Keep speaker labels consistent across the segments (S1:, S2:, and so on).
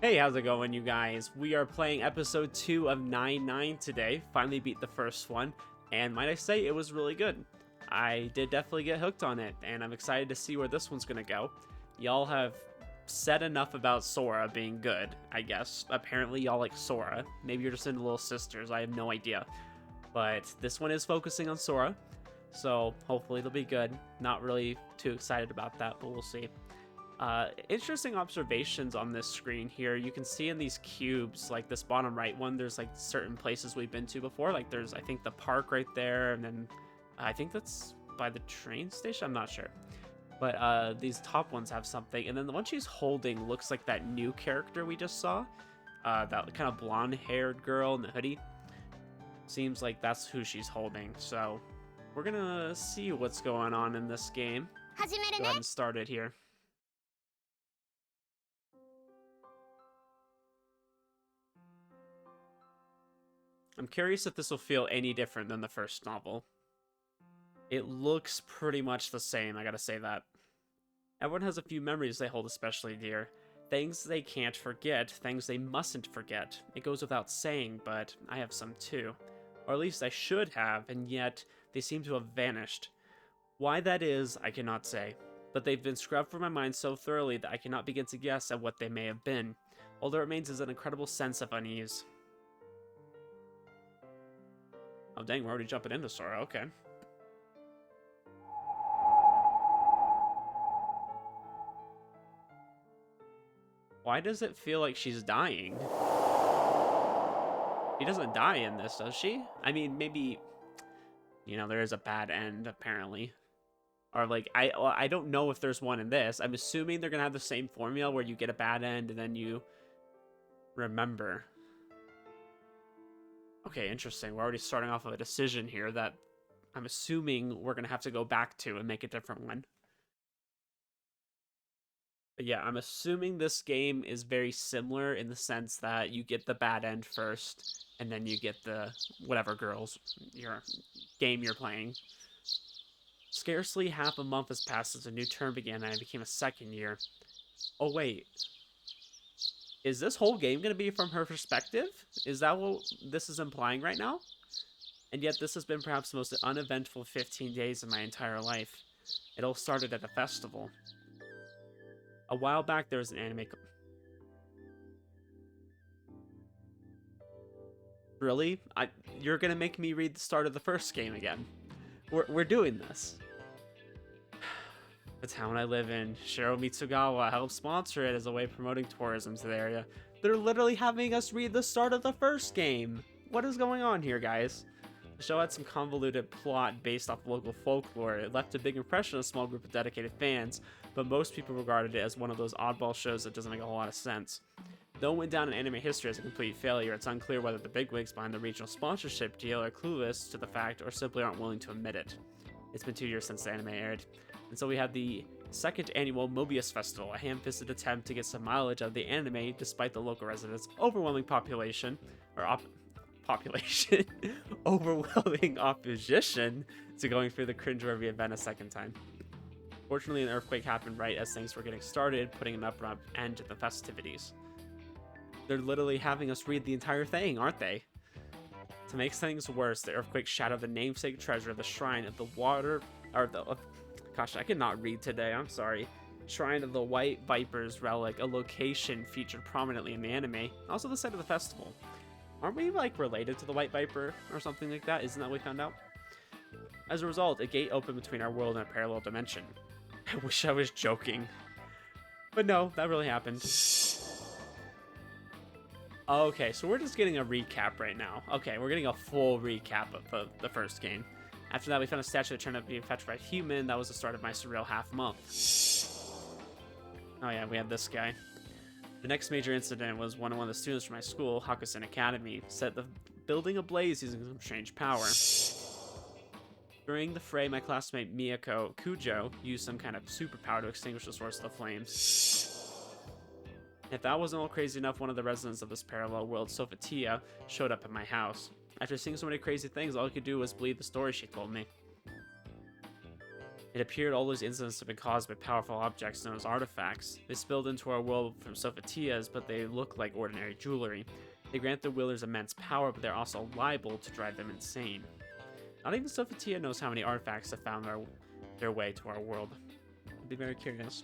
S1: Hey, how's it going, you guys? We are playing episode 2 of 9-9 today. Finally beat the first one, and might I say, it was really good. I did definitely get hooked on it, and I'm excited to see where this one's gonna go. Y'all have said enough about Sora being good, I guess. Apparently, y'all like Sora. Maybe you're just into Little Sisters, I have no idea. But this one is focusing on Sora, so hopefully it'll be good. Not really too excited about that, but we'll see. Interesting observations on this screen here. You can see in these cubes, like this bottom right one, there's like certain places we've been to before. Like there's, I think, the park right there, and then I think that's by the train station. I'm not sure. But these top ones have something, and then the one she's holding looks like that new character we just saw. That kind of blonde-haired girl in the hoodie. Seems like that's who she's holding. So we're gonna see what's going on in this game. Go ahead and start it here. I'm curious if this will feel any different than the first novel. It looks pretty much the same, I gotta say that. Everyone has a few memories they hold especially dear. Things they can't forget, things they mustn't forget. It goes without saying, but I have some too. Or at least I should have, and yet they seem to have vanished. Why that is, I cannot say. But they've been scrubbed from my mind so thoroughly that I cannot begin to guess at what they may have been. All that remains is an incredible sense of unease. Oh dang, we're already jumping into Sora, okay. Why does it feel like she's dying? She doesn't die in this, does she? I mean, maybe, you know, there is a bad end, apparently. Or like, I don't know if there's one in this. I'm assuming they're gonna have the same formula where you get a bad end and then you remember. Okay, interesting. We're already starting off with a decision here that I'm assuming we're going to have to go back to and make a different one. But yeah, I'm assuming this game is very similar in the sense that you get the bad end first, and then you get the whatever game you're playing. Scarcely half a month has passed since a new term began and I became a second year. Oh wait. Is this whole game going to be from her perspective? Is that what this is implying right now? And yet this has been perhaps the most uneventful 15 days of my entire life. It all started at a festival. A while back there was an anime... Really? You're going to make me read the start of the first game again. We're doing this. The town I live in, Shiro Mitsugawa, helped sponsor it as a way of promoting tourism to the area. They're literally having us read the start of the first game. What is going on here, guys? The show had some convoluted plot based off local folklore. It left a big impression on a small group of dedicated fans, but most people regarded it as one of those oddball shows that doesn't make a whole lot of sense. Though it went down in anime history as a complete failure, it's unclear whether the bigwigs behind the regional sponsorship deal are clueless to the fact or simply aren't willing to admit it. It's been 2 years since the anime aired. And so we have the second annual Mobius Festival, a ham-fisted attempt to get some mileage out of the anime despite the local residents' overwhelming overwhelming opposition to going through the cringeworthy event a second time. Fortunately, an earthquake happened right as things were getting started, putting an abrupt end to the festivities. They're literally having us read the entire thing, aren't they? To make things worse, the earthquake shattered the namesake treasure of the shrine of the water, or the... Gosh, I cannot read today, I'm sorry. Shrine of the White Viper's relic, a location featured prominently in the anime, also the site of the festival. Aren't we, like, related to the White Viper or something like that? Isn't that what we found out? As a result, a gate opened between our world and a parallel dimension. I wish I was joking. But no, that really happened. Okay, so we're just getting a recap right now. Okay, we're getting a full recap of the first game. After that, we found a statue that turned out to be a petrified human. That was the start of my surreal half month. Oh yeah, we had this guy. The next major incident was when one of the students from my school, Hakusen Academy, set the building ablaze using some strange power. During the fray, my classmate Miyako Kujo used some kind of superpower to extinguish the source of the flames. If that wasn't all crazy enough, one of the residents of this parallel world, Sophatia, showed up at my house. After seeing so many crazy things, all I could do was believe the story she told me. It appeared all those incidents have been caused by powerful objects known as artifacts. They spilled into our world from Sophatias, but they look like ordinary jewelry. They grant their wielders immense power, but they're also liable to drive them insane. Not even Sophatia knows how many artifacts have found their way to our world. I'd be very curious.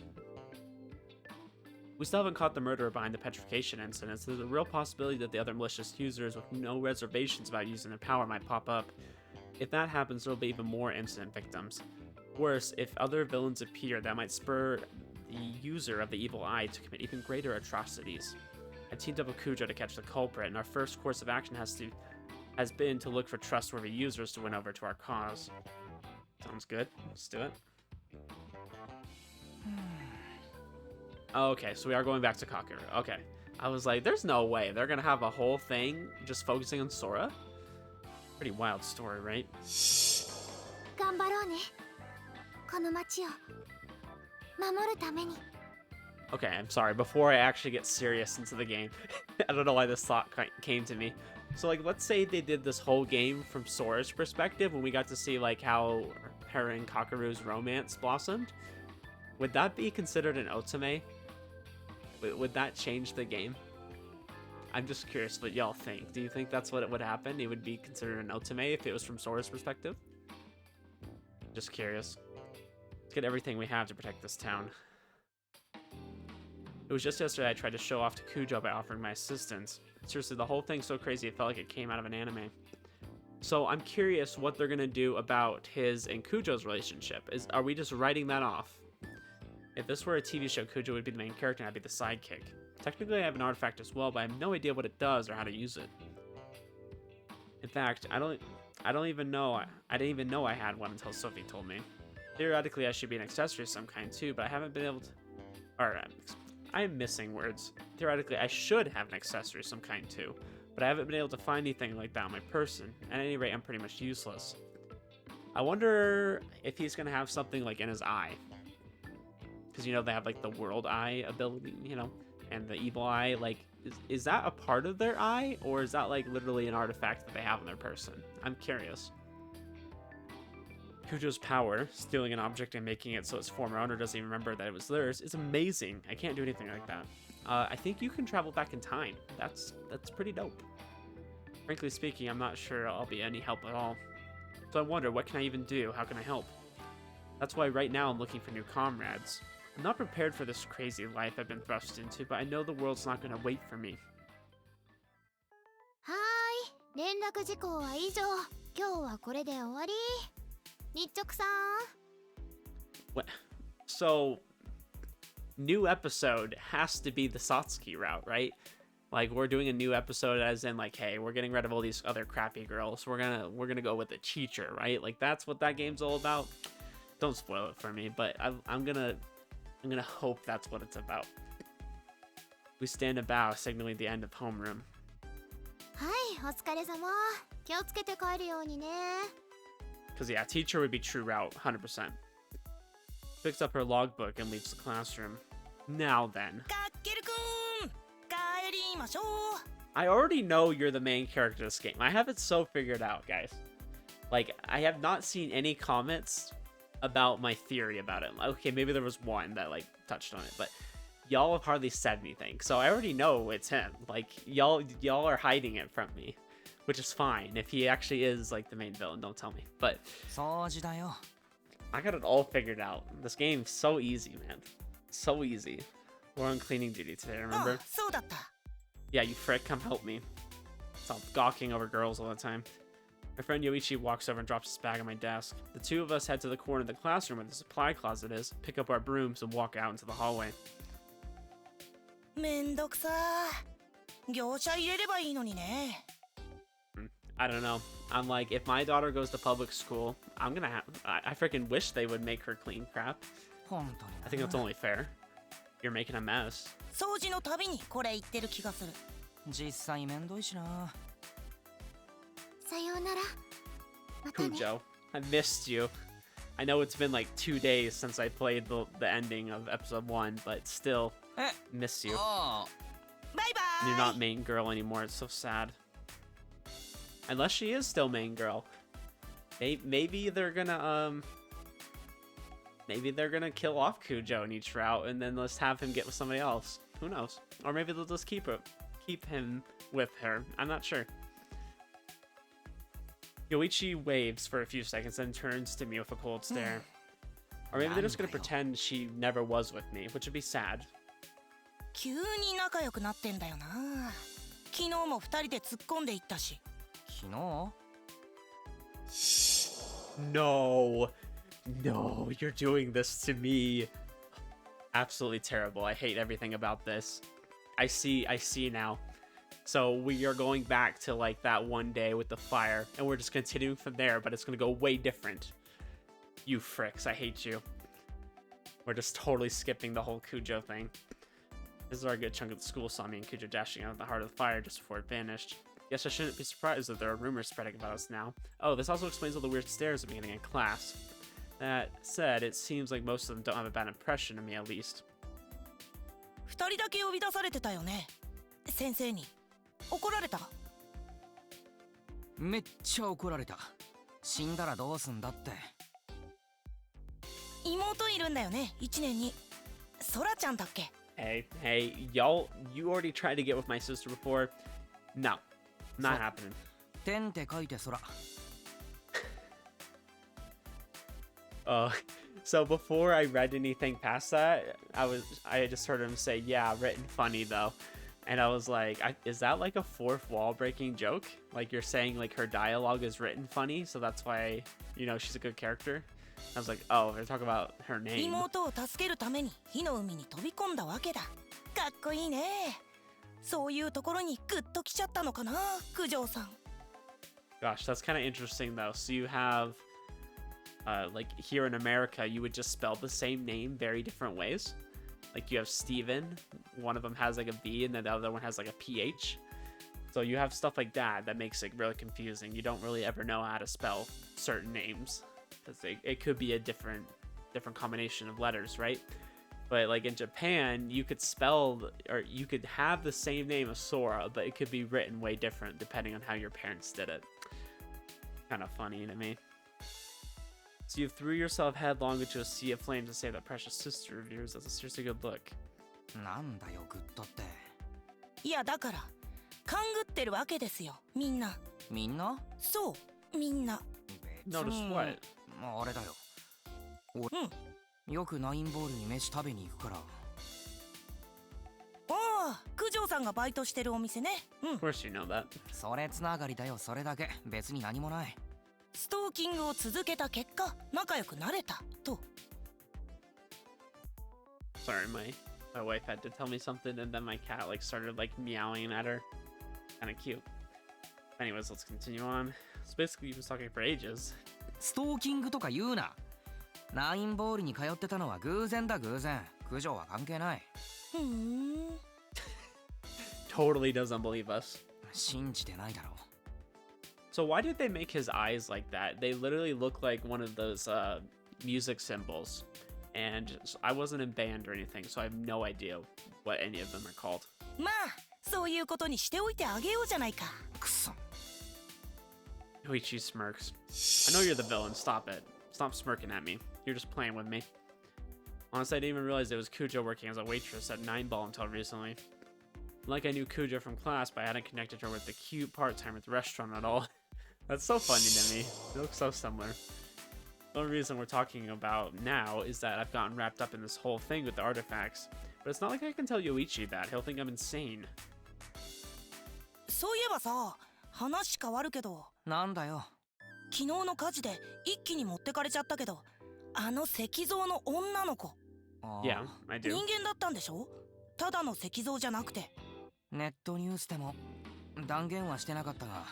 S1: We still haven't caught the murderer behind the petrification incidents. There's a real possibility that the other malicious users with no reservations about using their power might pop up. If that happens, there will be even more incident victims. Worse, if other villains appear, that might spur the user of the evil eye to commit even greater atrocities. I teamed up with Kujo to catch the culprit, and our first course of action has been to look for trustworthy users to win over to our cause. Sounds good. Let's do it. Okay, so we are going back to Kakeru. Okay. I was like, there's no way they're gonna have a whole thing just focusing on Sora? Pretty wild story, right? Okay, I'm sorry. Before I actually get serious into the game, I don't know why this thought came to me. So, like, let's say they did this whole game from Sora's perspective when we got to see, like, how her and Kakeru's romance blossomed. Would that be considered an otome? Would that change the game? I'm just curious what y'all think. Do you think that's what it would happen? It would be considered an otome if it was from Sora's perspective? Just curious. Let's get everything we have to protect this town. It was just yesterday I tried to show off to Kujo by offering my assistance. Seriously, the whole thing's so crazy it felt like it came out of an anime. So I'm curious what they're gonna do about his and Kujo's relationship. Are we just writing that off? If this were a TV show, Kujo would be the main character and I'd be the sidekick. Technically I have an artifact as well, but I have no idea what it does or how to use it. In fact, I don't even know I didn't even know I had one until Sophie told me. Theoretically I should be an accessory of some kind too, but I haven't been able to I'm missing words. Theoretically, I should have an accessory of some kind too, but I haven't been able to find anything like that on my person. At any rate, I'm pretty much useless. I wonder if he's gonna have something like in his eye. Because, you know, they have like the world eye ability, you know, and the evil eye. Like, is that a part of their eye, or is that like literally an artifact that they have on their person? I'm curious. Kujo's power, stealing an object and making it so its former owner doesn't even remember that it was theirs, is amazing. I can't do anything like that. I think you can travel back in time. That's pretty dope. Frankly speaking, I'm not sure I'll be any help at all. So I wonder, what can I even do? How can I help? That's why right now I'm looking for new comrades. I'm not prepared for this crazy life I've been thrust into, but I know the world's not going to wait for me.
S2: Hi, 連絡事項は以上。今日はこれで終わり。日直さん。
S1: What? So, new episode has to be the Satsuki route, right? Like, we're doing a new episode as in like, hey, we're getting rid of all these other crappy girls. We're gonna go with the teacher, right? Like, that's what that game's all about. Don't spoil it for me, but I'm gonna hope that's what it's about. We stand a bow, signaling the end of homeroom.
S2: はい、お疲れ様。気をつけて帰るようにね。
S1: Because, yeah, teacher would be true route, 100%. Picks up her logbook and leaves the classroom. Now then. I already know you're the main character of this game. I have it so figured out, guys. Like, I have not seen any comments about my theory about it. Okay, maybe there was one that, like, touched on it, but y'all have hardly said anything. So I already know it's him. Like, y'all are hiding it from me. Which is fine. If he actually is like the main villain, don't tell me. But I got it all figured out. This game's so easy, man. So easy. We're on cleaning duty today, remember? Yeah, you frick, come help me. Stop gawking over girls all the time. My friend Yoichi walks over and drops his bag on my desk. The two of us head to the corner of the classroom where the supply closet is, pick up our brooms, and walk out into the hallway.
S3: めんどくさ。業者入れればいいのにね。
S1: I don't know. I'm like, if my daughter goes to public school, I'm gonna have. I freaking wish they would make her clean crap. I think that's only fair. You're making a mess.
S3: 掃除のたびにこれ言ってる気がする。実際めんどいしな。
S2: さようなら。またね。
S1: Kujo, I missed you. I know it's been like 2 days since I played the ending of episode 1, but still, miss you.
S3: Bye bye.
S1: You're not main girl anymore. It's so sad. Unless she is still main girl. Maybe they're gonna, maybe they're gonna kill off Cujo in each route and then let's have him get with somebody else. Who knows? Or maybe they'll just keep him with her. I'm not sure. Yoichi waves for a few seconds and turns to me with a cold stare. Or maybe they're just gonna pretend she never was with me, which would be sad.
S3: 急に仲良くなってんだよな。昨日も2人で突っ込んでいったし。昨日
S1: No, you're doing this to me. Absolutely terrible. I hate everything about this. I see now. So we are going back to like that one day with the fire, and we're just continuing from there, but it's gonna go way different. You fricks, I hate you. We're just totally skipping the whole Cujo thing. This is our good chunk of the school saw me and Cujo dashing out of the heart of the fire just before it vanished. Guess I shouldn't be surprised that there are rumors spreading about us now. Oh, this also explains all the weird stares at me getting in class. That said, it seems like most of them don't have a bad impression of me at least.
S3: 2人だけ呼び出されてたよね。先生に。怒られた？めっちゃ怒られた。死んだらどうすんだって。妹いるんだよね、1年に。ソラちゃんだっけ？
S1: Hey, y'all, you already tried to get with my sister before. No, not happening.
S3: 天って書いて空。
S1: So before I read anything past that, I just heard him say, yeah, written funny though. And I was like, is that like a fourth wall breaking joke? Like you're saying like her dialogue is written funny, so that's why, she's a good character? I was like, oh, they're talking about her name.
S3: 妹を助けるために火の海に飛び込んだわけだ。かっこいいね。そういうところにグッときちゃったのかな、九条さん。
S1: Gosh, that's kind of interesting though. So you have, like here in America, you would just spell the same name very different ways. Like you have Steven, one of them has like a V and then the other one has like a PH. So you have stuff like that makes it really confusing. You don't really ever know how to spell certain names. Because it could be a different combination of letters, right? But like in Japan, you could spell, or you could have the same name as Sora, but it could be written way different depending on how your parents did it. Kind of funny to me. So you threw yourself headlong into a sea of flames to save that precious sister of yours. That's a seriously good look.
S3: なんだよ、グッドって。いや、だから、勘ぐってるわけですよ、みんな。みんな？そう、みんな。
S1: Notice what?
S3: あれだよ。よくナインボールに飯食べに行くから。ああ、九条さんがバイトしてるお店ね。
S1: Of course you know that.
S3: それつながりだよ、それだけ。別に何もない。ストーキングを続けた結果、仲良くなれたと。
S1: Sorry, my wife had to tell me something, and then my cat like started like meowing at her. Kind of cute. Anyways, let's continue on. So basically, he was talking for ages.
S3: ストーキングとか言うな。ナインボールに通ってたのは偶然だ、偶然。九条は関係ない。
S1: Totally doesn't believe us.
S3: 信じてないだろう。
S1: So why did they make his eyes like that? They literally look like one of those music symbols. And I wasn't in band or anything, so I have no idea what any of them are called.
S3: まあ、そういうことにしておいてあげようじゃないか。くそ。
S1: Yoichi smirks. I know you're the villain. Stop it. Stop smirking at me. You're just playing with me. Honestly, I didn't even realize it was Cujo working as a waitress at 9ball until recently. Like I knew Cujo from class, but I hadn't connected her with the cute part-timer at the restaurant at all. That's so funny to me. They look so similar. The only reason we're talking about now is that I've gotten wrapped up in this whole thing with the artifacts. But it's not like I can tell Yoichi that. He'll think I'm insane.
S3: そういえばさ、話変わるけど。なんだよ。昨日の火事で一気に持ってかれちゃったけど、あの石像の女の子。
S1: Yeah, I do.
S3: 人間だったんでしょ？ただの石像じゃなくて。ネットニュースでも断言はしてなかったが、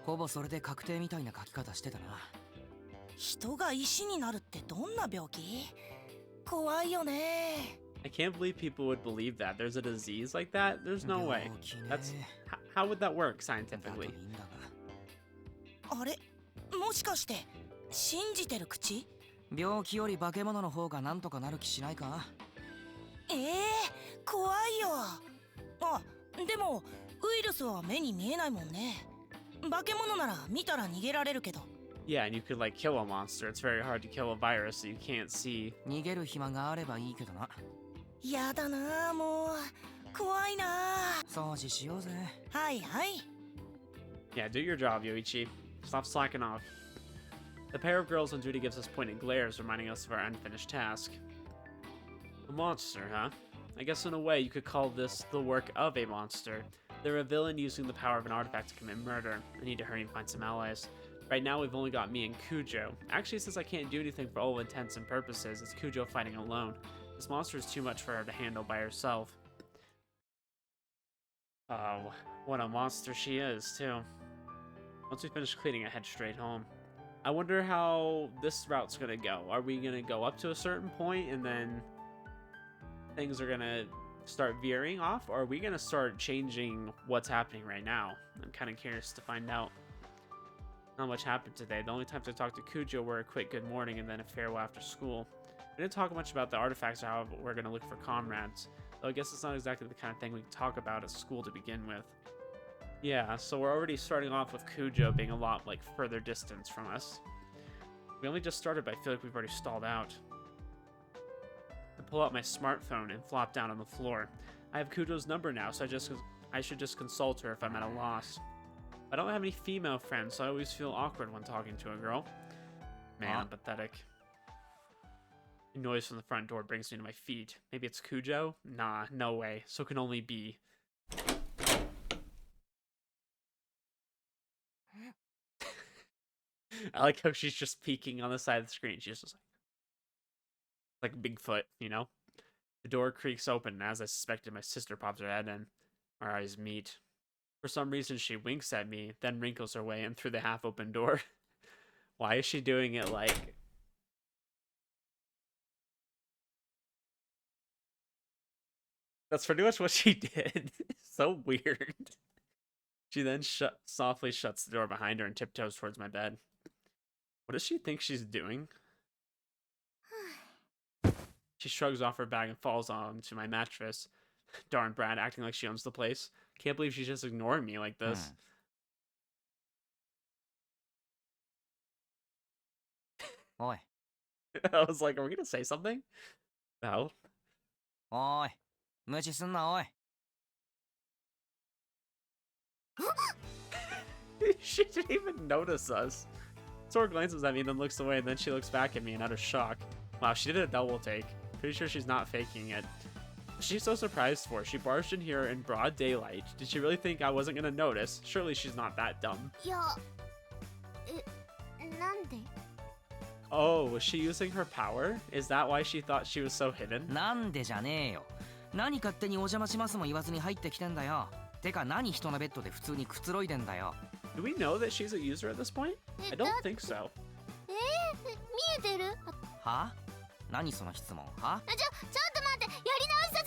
S3: ほぼそれで確定みたいな書き方してたな。人が石になるってどんな病気？怖いよね。
S1: I can't believe people would believe that. There's a disease like that? There's no way. That's how would that work scientifically?
S3: あれ？もしかして信じてる口？病気より化け物の方がなんとかなる気しないか？怖いよ。あ、でもウイルスは目に見えないもんね。化け物なら見たら逃げられるけど。
S1: Yeah, and you could like kill a monster. It's very hard to kill a virus that you can't see.
S3: 逃げる暇があればいいけどな。やだな、もう。怖いな。掃除しようぜ。はいはい。
S1: Yeah, do your job, Yoichi. Stop slacking off. The pair of girls on duty gives us pointed glares, reminding us of our unfinished task. A monster, huh? I guess in a way you could call this the work of a monster. They're a villain using the power of an artifact to commit murder. I need to hurry and find some allies. Right now we've only got me and Kujo. Actually, since I can't do anything for all intents and purposes, it's Kujo fighting alone. This monster is too much for her to handle by herself. Oh, what a monster she is, too. Once we finish cleaning, I head straight home. I wonder how this route's gonna go. Are we gonna go up to a certain point and then things are gonna start veering off, or are we gonna start changing what's happening right now? I'm kind of curious to find out. Not much happened today. The only times I talked to Kujo were a quick good morning and then a farewell after school. We didn't talk much about the artifacts or how we're gonna look for comrades, though I guess it's not exactly the kind of thing we can talk about at school to begin with. Yeah, so we're already starting off with Kujo being a lot like further distance from us. We only just started, but I feel like we've already stalled out. I pull out my smartphone and flop down on the floor. I have Kujo's number now, so I should just consult her if I'm at a loss. I don't have any female friends, so I always feel awkward when talking to a girl. Man, pathetic. A noise from the front door brings me to my feet. Maybe it's Kujo? Nah, no way. So it can only be. I like how she's just peeking on the side of the screen. She's just like Bigfoot, you know? The door creaks open, and as I suspected, my sister pops her head in. Our eyes meet. For some reason, she winks at me, then wrinkles her way in through the half-open door. Why is she doing it like... That's pretty much what she did. So weird. She then softly shuts the door behind her and tiptoes towards my bed. What does she think she's doing? She shrugs off her bag and falls onto my mattress. Darn Brad, acting like she owns the place. Can't believe she's just ignoring me like this.
S3: Oi.
S1: I was like, are we gonna say something? No.
S3: Oi. 無視すんな、おい。
S1: She didn't even notice us. Sora glances at me and then looks away, and then she looks back at me in utter shock. Wow, she did a double take. Pretty sure she's not faking it. She's so surprised for. She barged in here in broad daylight. Did she really think I wasn't gonna notice? Surely she's not that dumb. Oh, was she using her power? Is that why she thought she was so hidden?
S3: なんでじゃねえよ。何勝手にお邪魔しますも言わずに入ってきてんだよ。てか何人のベッドで普通にくつろいでんだよ。
S1: Do we know that she's a user at this point? I don't think so.
S2: 見えてる？
S3: は？何その質問？は？
S2: ちょっと待って、やり直しさせ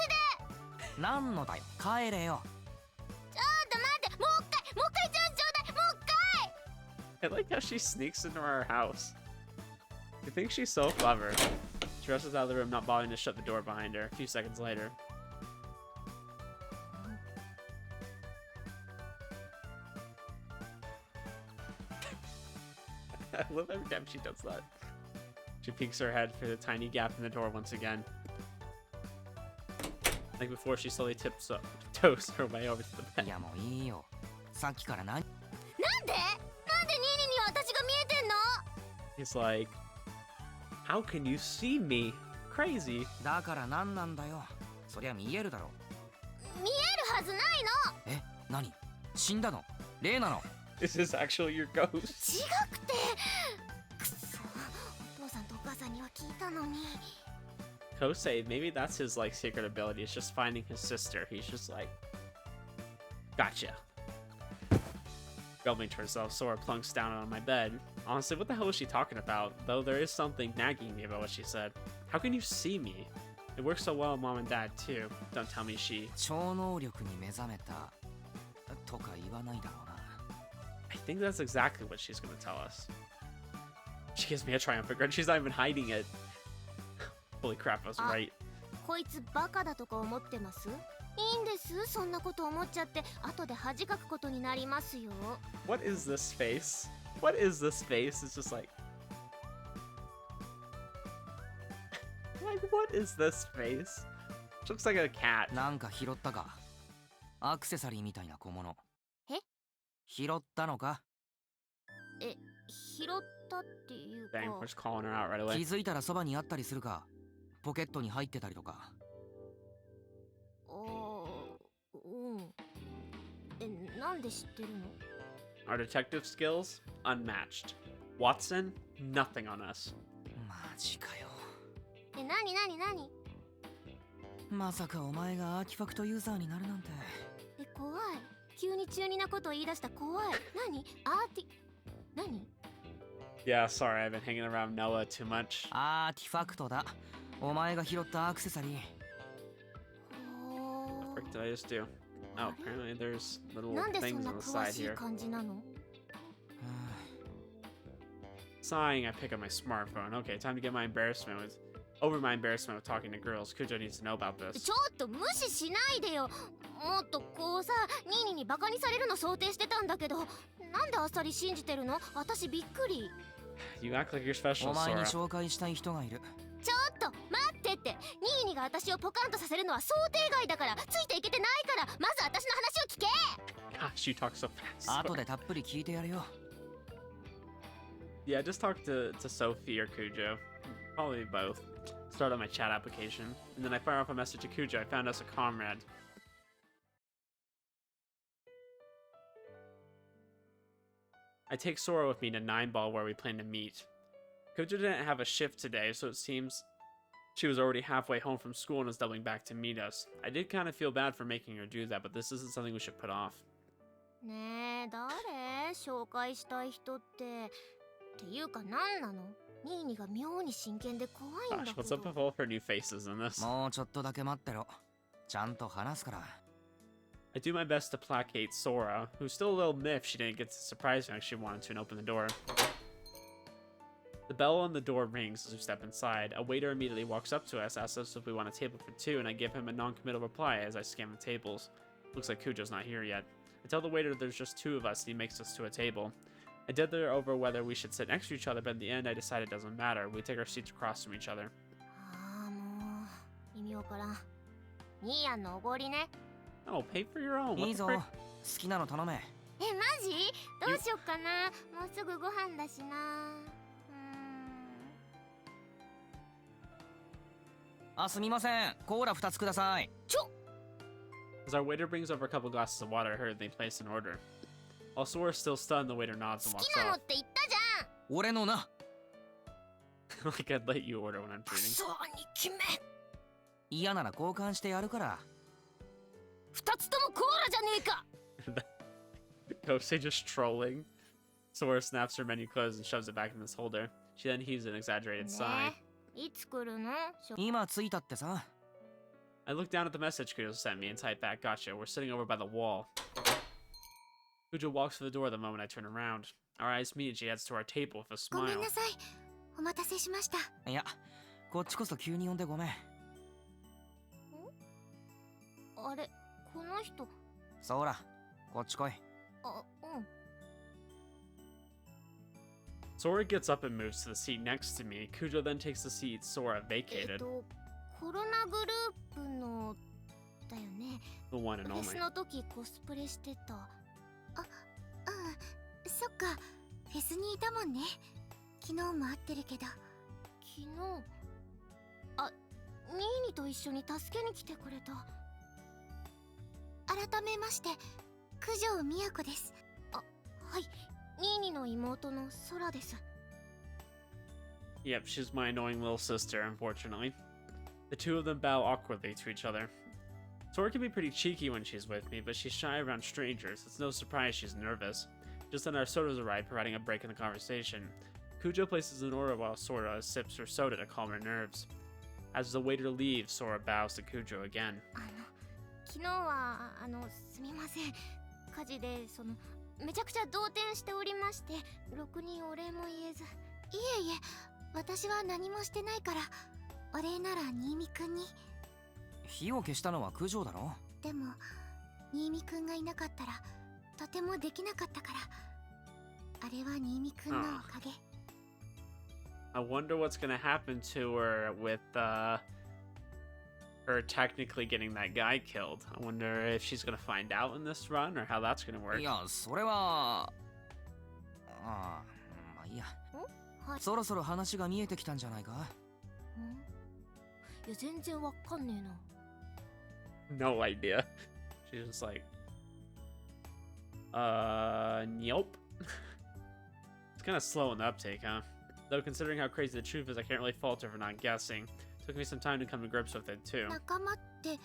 S2: て。
S3: なんのだよ。帰れよ。
S2: ちょっと待って、もう一回チャンスちょうだい、もう一回。
S1: I like how she sneaks into our house. I think she's so clever. She rushes out of the room, not bothering to shut the door behind her. A few seconds later. I love every time she does that. She peeks her head through the tiny gap in the door once again. Like before, she slowly tiptoes her way over to the bed.
S3: いやもういいよ。さっきから何？
S2: なんでニーニに私が見えてんの？
S1: He's like, how can you see me? Crazy.
S3: だから何なんだよ。そりゃ見えるだろ。
S2: 見えるはずないの。
S3: え、何？死んだの？霊なの？
S1: This is actually your ghost.
S2: 違くて。くそ。お父さんとお母さんには聞いたのに。
S1: Kosei, maybe that's his like secret ability. It's just finding his sister. He's just like, gotcha. Grumbling to herself, Sora plunks down on my bed. Honestly, what the hell was she talking about? Though there is something nagging me about what she said. How can you see me? It works so well with Mom and Dad too. Don't tell me she.
S3: 超能力に目覚めたとか言わないだろうな。
S1: I think that's exactly what she's gonna tell us. She gives me a triumphant grin. She's not even hiding it. Holy crap, I was right.
S2: こいつバカだとか思ってます？いいんです、そんなこと思っちゃって後で恥かくことになりますよ。
S1: What is this face? What is this face? It's just like what is this face? It looks like a cat.
S3: なんか拾ったか。アクセサリーみたいな小物。
S2: え？
S3: 拾ったのか？
S2: 拾ったっていうか。
S1: Dang, we're just calling her out right away.
S3: 気づいたらそばにあったりするか？ポケットに入ってたりとか。
S2: なんで知ってるの？
S1: Our detective skills unmatched. Watson, nothing on us.
S3: マジかよ。
S2: 何
S3: まさかお前がアーティファクトユーザーになるなんて。
S2: 怖い。急に中二なこと言い出した。怖い。何？
S1: Yeah, sorry, I've been hanging around Noah too much.
S3: アーティファクトだ。お前が拾ったアクセサリー。
S1: What did I just do? Oh, apparently there's little
S2: なんでそん
S1: things
S2: な
S1: on the
S2: 詳
S1: side
S2: しい
S1: here.
S2: 感じなの？
S1: Sighing, I pick up my smartphone. Okay, time to get my embarrassment over my embarrassment with talking to girls. Kujo needs to know about this.
S2: ちょっと無視しないでよ。もっとこうさ、ニーニーにバカにされるの想定してたんだけど、なんであっさり信じてるの？私びっくり。
S1: You act like you're special,
S3: お前に
S1: Sora.
S3: 紹介したい人がいる。
S2: ちょっと待ってって。ニーニーが私をポカンとさせるのは想定外だから、ついていけてないから、まず私の話を聞け。
S1: Gosh, you talk so fast.
S3: 後でたっぷり聞いてやるよ。
S1: Yeah, just talk to Sophie or Kujo. Probably both. Start on my chat application. And then I fire off a message to Kujo. I found us a comrade. I take Sora with me to 9-ball where we plan to meet. Kujo didn't have a shift today, so it seems she was already halfway home from school and was doubling back to meet us. I did kind of feel bad for making her do that, but this isn't something we should put off.
S2: ねえ、誰？紹介したい人って。っていうか何なの？ニーニーが妙に真剣で怖いんだ
S1: Gosh,
S2: け
S1: what's up
S2: ど。
S1: with all her new faces in this?
S3: もうちょっとだけ待ってろ。ちゃんと話すから。
S1: I do my best to placate Sora, who's still a little miffed she didn't get to surprise me like she wanted to and open the door. The bell on the door rings as we step inside. A waiter immediately walks up to us, asks us if we want a table for two, and I give him a non-committal reply as I scan the tables. Looks like Kujo's not here yet. I tell the waiter there's just two of us and he makes us to a table. I dither over whether we should sit next to each other, but in the end I decide it doesn't matter. We take our seats across from each other.
S2: もう意味わからん。ニーヤンのおごりね。
S1: Oh, pay for your own.
S3: い
S1: What
S3: い
S1: the
S3: ぞ。
S1: frick?
S3: 好きなの頼め。
S2: マジ？どうしよっかな。もうすぐご飯だしな。
S3: あ、すみません。コーラ2つください。
S1: As our waiter brings over a couple glasses of water, I heard they place an order. While Sora's still stunned, the waiter nods and
S2: 好
S1: walks
S2: きなの
S1: off.
S2: って言ったじゃん。
S3: 俺のな。
S1: Like I'd let you order when I'm
S2: く
S1: treating.
S2: そ、2期目。
S3: 嫌なら交換してやるから。
S2: 2つともコーラじゃねえか。
S1: Kosei just trolling. Sora snaps her menu closed and shoves it back in this holder. She then heaves an exaggerated sigh.
S2: いつ来るの？
S3: 今着いたってさ。
S1: I look down at the message Kujo sent me and type back, gotcha, we're sitting over by the wall. Kujo walks to the door the moment I turn around. Our eyes meet and she heads to our table with a
S2: ごめ
S1: smile.
S2: んなさい。お待たせしました。
S3: いや、こっちこそ急に呼んでごめん。
S2: あれ、この人。
S3: そら、こっち来い。
S2: あ、うん。
S1: Sora gets up and moves to the seat next to me. Kujo then takes the seat Sora vacated.
S2: コロナグループのだよね。
S1: The one and
S2: フェス
S1: only.
S2: の時コスプレしてた。あ、そっか。フェスにいたもんね。昨日も会ってるけど。昨日。あ、ニーニと一緒に助けに来てくれた。改めまして、九条美也子です。あ、はい。ニーニの妹のソラです。
S1: Yep, she's my annoying little sister, unfortunately. The two of them bow awkwardly to each other. Sora can be pretty cheeky when she's with me, but she's shy around strangers. It's no surprise she's nervous. Just then our sodas arrive, providing a break in the conversation. Kujo places an order while Sora sips her soda to calm her nerves. As the waiter leaves, Sora bows to Kujo again.
S2: 昨日はすみません。火事でめちゃくちゃ動転しておりまして、ろくにお礼も言えず。いえいえ、私は何もしてないから、お礼なら新見くんに。
S3: 火を消したのは九条だろ。
S2: でも新見くんがいなかったらとてもできなかったから、あれは新見くんのおかげ。
S1: I wonder what's gonna happen to her with her technically getting that guy killed. I wonder if she's gonna find out in this run or how that's gonna work.
S3: いや、それはまあいいや。
S2: はい。
S3: そろそろ話が見えてきたんじゃないか。
S2: いや、全然わかんねえな。
S1: No idea. She's just like, nope. It's kind of slow in the uptake, huh? Though considering how crazy the truth is, I can't really fault her for not guessing. Took me some time to come to grips with it too.
S2: 仲間って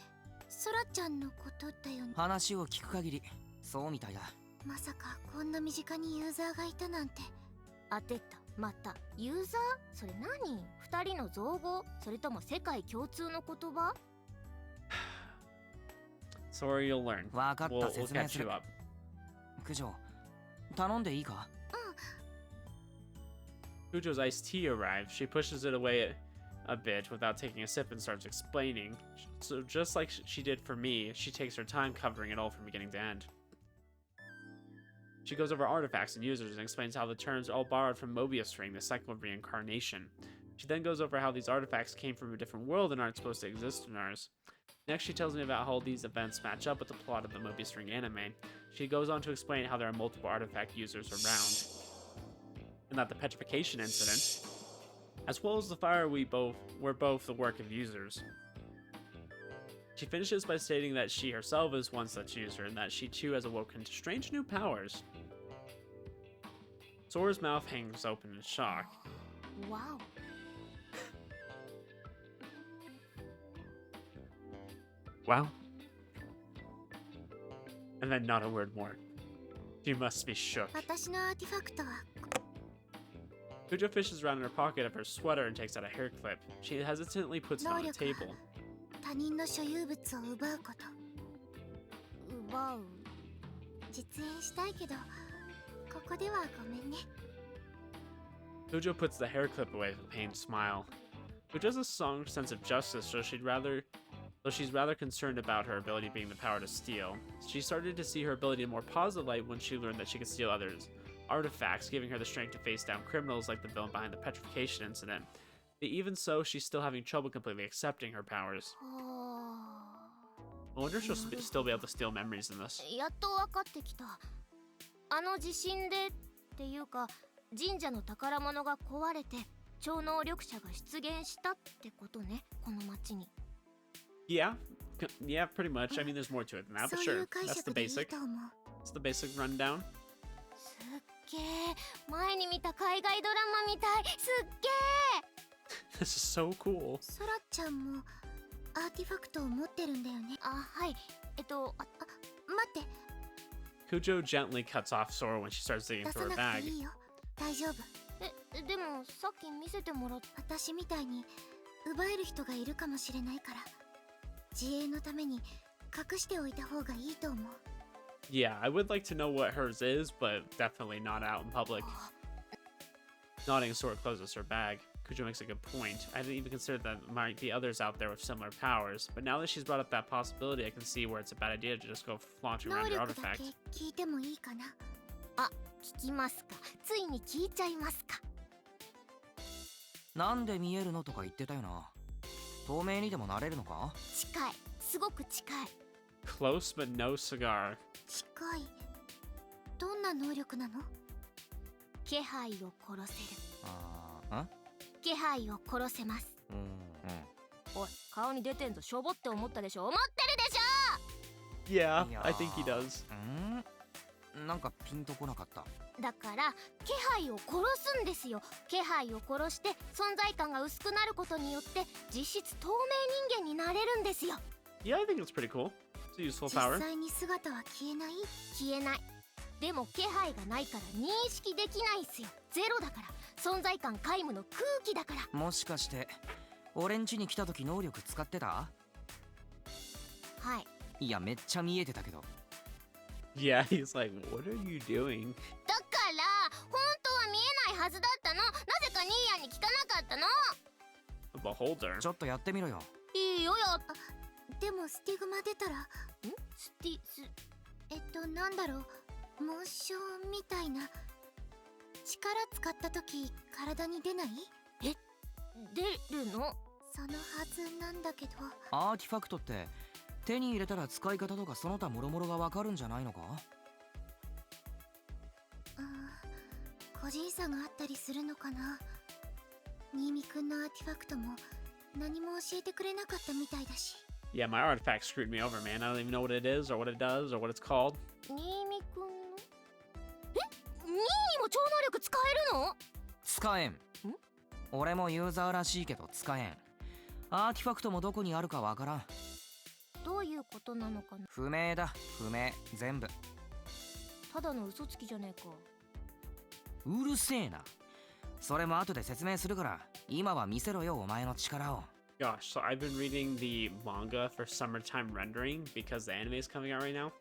S2: ソラちゃんのことだよね。
S3: 話を聞く限りそうみたいだ。
S2: まさかこんな身近にユーザーがいたなんて。当てた。またユーザー？それ何？二人の造語？それとも世界共通の言葉？
S1: Sorry, you'll learn.
S3: わかった、
S1: We'll
S3: 説明
S1: catch
S3: す
S1: you
S3: る。
S1: up.
S3: 九条、頼んでいいか？
S1: Kujo's iced tea arrives. She pushes it away a bit without taking a sip and starts explaining. So just like she did for me, she takes her time covering it all from beginning to end. She goes over artifacts and users and explains how the terms are all borrowed from Mobius Ring, the cycle of reincarnation. She then goes over how these artifacts came from a different world and aren't supposed to exist in ours. Next, she tells me about how these events match up with the plot of the Mobius Ring anime. She goes on to explain how there are multiple artifact users around, and that the petrification incident, as well as the fire were both the work of users. She finishes by stating that she herself is one such user, and that she too has awoken to strange new powers. Sora's mouth hangs open in shock.
S2: Wow.
S1: Wow. And then not a word more. She must be shook.
S2: 私のアーティファクトは
S1: Kujo fishes around in her pocket of her sweater and takes out a hair clip. She hesitantly puts it on the table.
S2: 他人の所有物を奪うこと。奪う。実演したいけど、ここではごめんね。
S1: Kujo puts the hair clip away with a pained smile. Kujo has a strong sense of justice, so she's rather concerned about her ability being the power to steal. She started to see her ability in a more positive light when she learned that she could steal others' artifacts, giving her the strength to face down criminals like the villain behind the petrification incident. But even so, she's still having trouble completely accepting her powers. I wonder if she'll still be able to steal memories in this.
S2: やっと分かってきた。あの地震でっていうか、神社の宝物が壊れて超能力者が出現したってことね、この町に。
S1: Yeah, pretty much. I mean, there's more to it than that, but
S2: そうい
S1: sure,
S2: う解
S1: that's the
S2: 釈でいい
S1: basic.
S2: と思う。
S1: That's the basic rundown.
S2: すっげー、前に見た海外ドラマみたい。すっげー。
S1: This is so cool.
S2: ソラちゃんもアーティファクトを持ってるんだよね。あ、はい。待って。
S1: Kujo gently cuts off Sora when she starts digging
S2: 出さ
S1: through
S2: な
S1: her
S2: くて
S1: bag.
S2: いいよ。大丈夫。でもさっき見せてもらった。私みたいに奪える人がいるかもしれないから、自衛のために隠しておいた方がいいと思う。
S1: Yeah, I would like to know what hers is, but definitely not out in public. Nodding, Sora closes her bag. Kujo makes a good point. I didn't even consider that there might be others out there with similar powers, but now that she's brought up that possibility, I can see where it's a bad idea to just go flaunting
S2: 能
S1: around your
S2: 力だ
S1: artifact.
S2: け聞いてもいいかな。あ、聞きますか。ついに聞いちゃいますか。
S3: なんで見えるのとか言ってたよな。透明にでもなれるのか？
S2: 近い。すごく近い。
S1: Close but no cigar.
S2: 近い。どんな能力なの？気配を殺せる。気配を殺せます。おい、顔に出てんぞ。しょぼって思ったでしょ。思ってるでしょ。
S1: Yeah, I think he does.
S3: なんかピンとこなかった。
S2: だから気配を殺すんですよ。気配を殺して存在感が薄くなることによって実質透明人間になれるんですよ。
S1: Yeah, I think it's pretty cool. It's a useful
S2: 実
S1: power.
S2: 際に姿は消えない？消えない。でも気配がないから認識できないんすよ。ゼロだから。存在感皆無の空気だから。
S3: もしかして俺ん家に来た時能力使ってた？
S2: はい。
S3: いや、めっちゃ見えてたけど。
S1: Yeah, he's like, what are you doing?
S2: だから本当は見えないはずだったの。なぜかニーヤンに聞かなかったの。
S1: A beholder.
S3: ちょっとやってみろよ。
S2: いいよ。でもスティグマ出たら。なんだろう、紋章みたいな。力使った時体に出ない？
S4: 出るの？
S2: そのはずなんだけど。
S3: アーティファクトって手に入れたら使い方とかその他諸々がわかるんじゃないのか？
S2: 個人差があったりするのかな。新見くんのアーティファクトも何も教えてくれなかったみたいだし。
S1: Yeah, my artifact screwed me over, man. I don't even know what it is or what it does or what it's called.
S4: 新見くんの？ニーニも超能力使えるの？
S3: 使えん。俺もユーザーらしいけど使えん。アーティファクトもどこにあるかわからん。
S4: どういうことなのかな？
S3: 不明だ、不明、全部。
S4: ただの嘘つきじゃねえか。
S3: うるせえな。それも後で説明するから、今は見せろよ、お前の力を。
S1: Gosh, so I've been reading the manga for Summertime Rendering because the anime is coming out right now.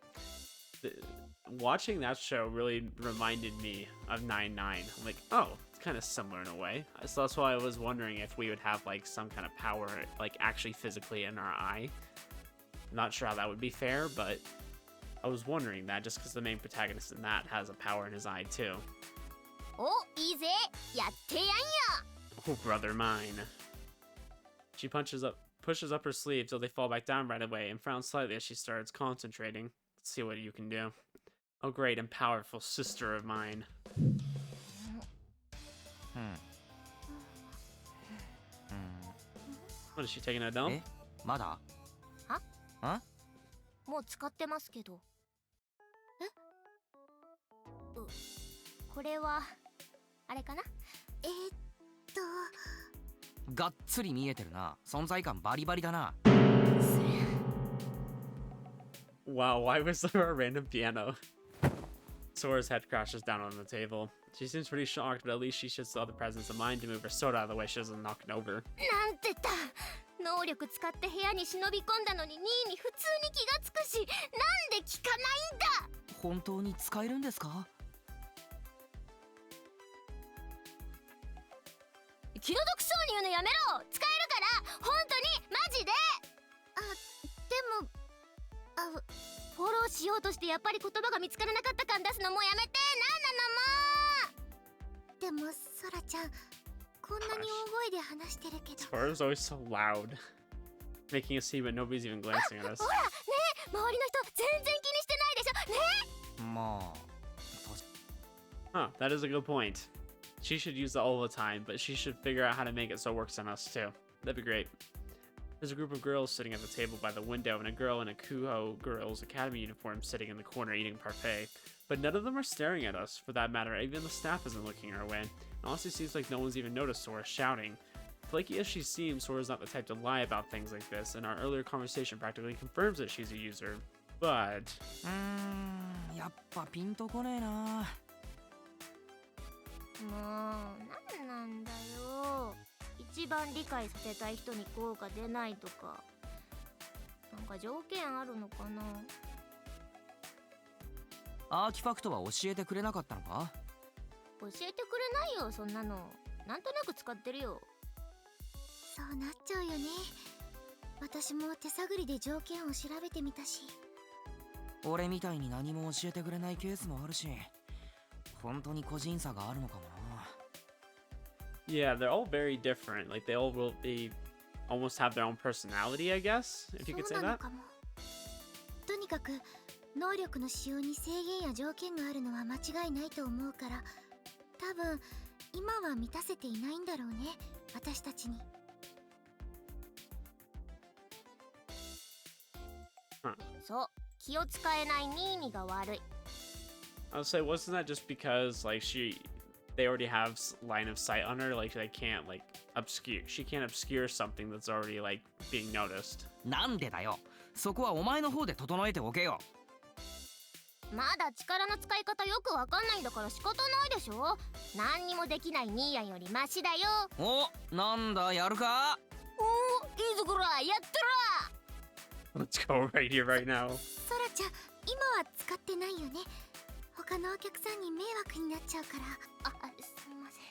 S1: Watching that show really reminded me of 9-9. I'm like, oh, it's kind of similar in a way. So that's why I was wondering if we would have like some kind of power, like actually physically in our eye. I'm not sure how that would be fair, but I was wondering that just because the main protagonist in that has a power in his eye too.
S4: お、いいぜ、やってやんや。
S1: Oh, brother mine. She pushes up her sleeve till they fall back down right away and frowns slightly as she starts concentrating. Let's see what you can do. Oh, great and powerful sister of mine. What is she taking a dump?
S3: え、まだ？
S4: もう使ってますけど。これはあれかな？
S3: がっつり見えてるな。存在感バリバリだな。
S1: Wow, why was there a random piano? Sora's head crashes down on the table. She seems pretty shocked, but at least she shifts the other presence of mind to move her Sora out of the way. She doesn't knock it over.
S4: なんてた。能力使って部屋に忍び込んだのにニーニ普通に気がつくし、なんで聞かないんだ。
S3: 本当に使えるんですか？
S4: 気の毒そうに言うのやめろ。使えるから本当にマジで。
S2: でも
S4: フォローしようとしてやっぱり言葉が見つからなかった感出すのもうやめて。
S2: でもソラちゃん、こんなに大声で話してるけど。
S1: Sora's always so loud, making us see, but nobody's even glancing at us.
S4: ほらねえ、周りの人全然気にしてないでしょ。ねえ。
S3: まあ。
S1: Huh, that is a good point. She should use that all the time, but she should figure out how to make it so it works on us too. That'd be great. There's a group of girls sitting at the table by the window and a girl in a Kuho Girls Academy uniform sitting in the corner eating parfait. But none of them are staring at us. For that matter, even the staff isn't looking our way. It honestly seems like no one's even noticed Sora shouting. Flaky as she seems, Sora's not the type to lie about things like this, and our earlier conversation practically confirms that she's a user. But...
S3: やっぱピンとこねえな。
S4: もうなんなんだよ。一番理解させたい人に効果出ないとか、なんか条件あるのかな。
S3: アーティファクトは教えてくれなかったのか？
S4: 教えてくれないよそんなの。なんとなく使ってるよ。
S2: そうなっちゃうよね。私も手探りで条件を調べてみたし。
S3: 俺みたいに何も教えてくれないケースもあるし、本当に個人差があるのかもな。
S1: Yeah, they're all very different. Like, they all will be almost have their own personality, I guess, if you could say that.
S2: とにかく能力の使用に制限や条件があるのは間違いないと思うから、多分今は満たせていないんだろうね、私たちに。
S4: そう、気を使えないニーニが悪い。
S1: I'll say, wasn't that just because, like, they already have line of sight on her? Like, they can't, like, she can't obscure something that's already, like, being noticed.
S3: なんでだよ。そこはお前の方で整えておけよ。
S4: まだ力の使い方よくわかんないんだから仕方ないでしょ。何にもできないニーヤンよりマシだよ。
S3: お、なんだ、やるか？
S4: おー、いいぞこら、やったら。
S1: Let's go right here, right now.
S2: ソラちゃん、今は使ってないよね。他のお客さんに迷惑になっちゃうから。
S4: すみません。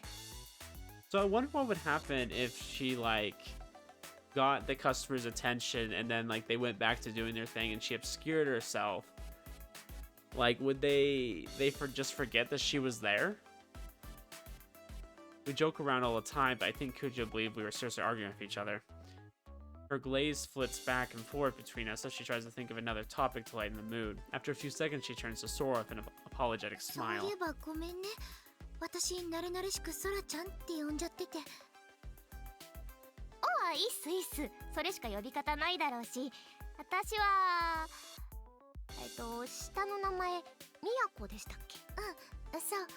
S1: So I wonder what would happen if she, like, got the customer's attention and then like they went back to doing their thing and she obscured herself, like would they just forget that she was there? We joke around all the time, but I think Kujo believed we were seriously arguing with each other. Her glaze flits back and forth between us as she tries to think of another topic to lighten the mood. After a few seconds, she turns to Sora with an apologetic smile.
S2: そういえばごめんね。私慣れ慣れしくソラちゃんって呼んじゃってて。
S4: いいっすいいっす。それしか呼び方ないだろうし、私は下の名前みやこでしたっけ？
S2: うん、そう、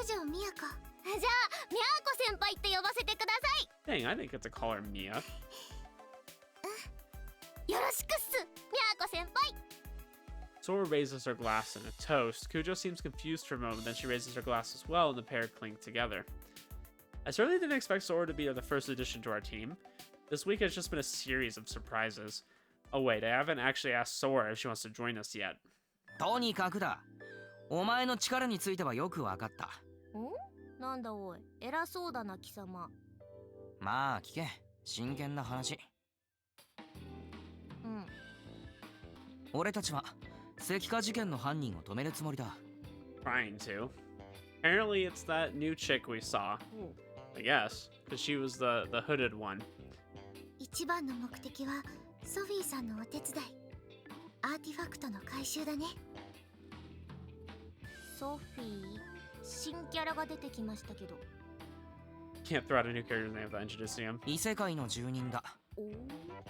S2: 九条みやこ。
S4: じゃあみやこ先輩って呼ばせてください。
S1: Dang, I didn't get to call her Mia.
S4: よろしくっす、みやこ先輩。
S1: Sora raises her glass in a toast. Kujo seems confused for a moment, then she raises her glass as well, and the pair clink together. I certainly didn't expect Sora to be the first addition to our team. This week has just been a series of surprises. Oh wait, I haven't actually asked Sora if she wants to join us yet.
S3: とにかくだ。お前の力についてはよくわかった。
S4: ん？なんだおい、偉そうだな貴様。
S3: まあ聞け、真剣な話。
S4: うん。
S3: 俺たちは石化事件の犯人を止めるつもりだ。
S1: Trying to. Apparently it's that new chick we saw. I guess, because she was the hooded one.
S2: 一番の目的はソフィーさんのお手伝い。アーティファクトの回収だね。
S4: ソフィー、新キャラが出てきましたけど。
S1: Can't throw out a new character's name without introducing him.
S3: 異世界の住人だ。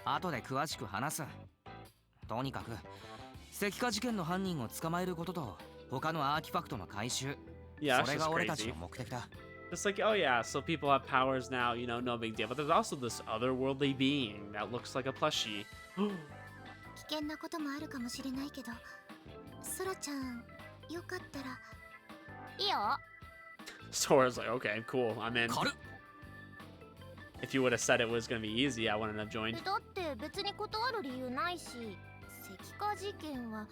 S3: 後で詳しく話す。とにかく石化事件の犯人を捕まえることと他のアーティファクトの回収。
S1: Yeah,
S3: それ
S1: that's
S3: が
S1: just
S3: 俺たち
S1: crazy.
S3: の目的だ。
S1: It's like, oh yeah, so people have powers now, you know, no big deal. But there's also this otherworldly being that looks like a plushie.
S2: 危険なこともあるかもしれないけど、ソラちゃん、よかったら。
S4: いいよ。
S1: Sora's like, okay, cool, I'm in.
S3: 軽っ。
S1: If you would have said it was gonna be easy, I wouldn't have joined.
S4: だって別に断る理由ないし、石化事件は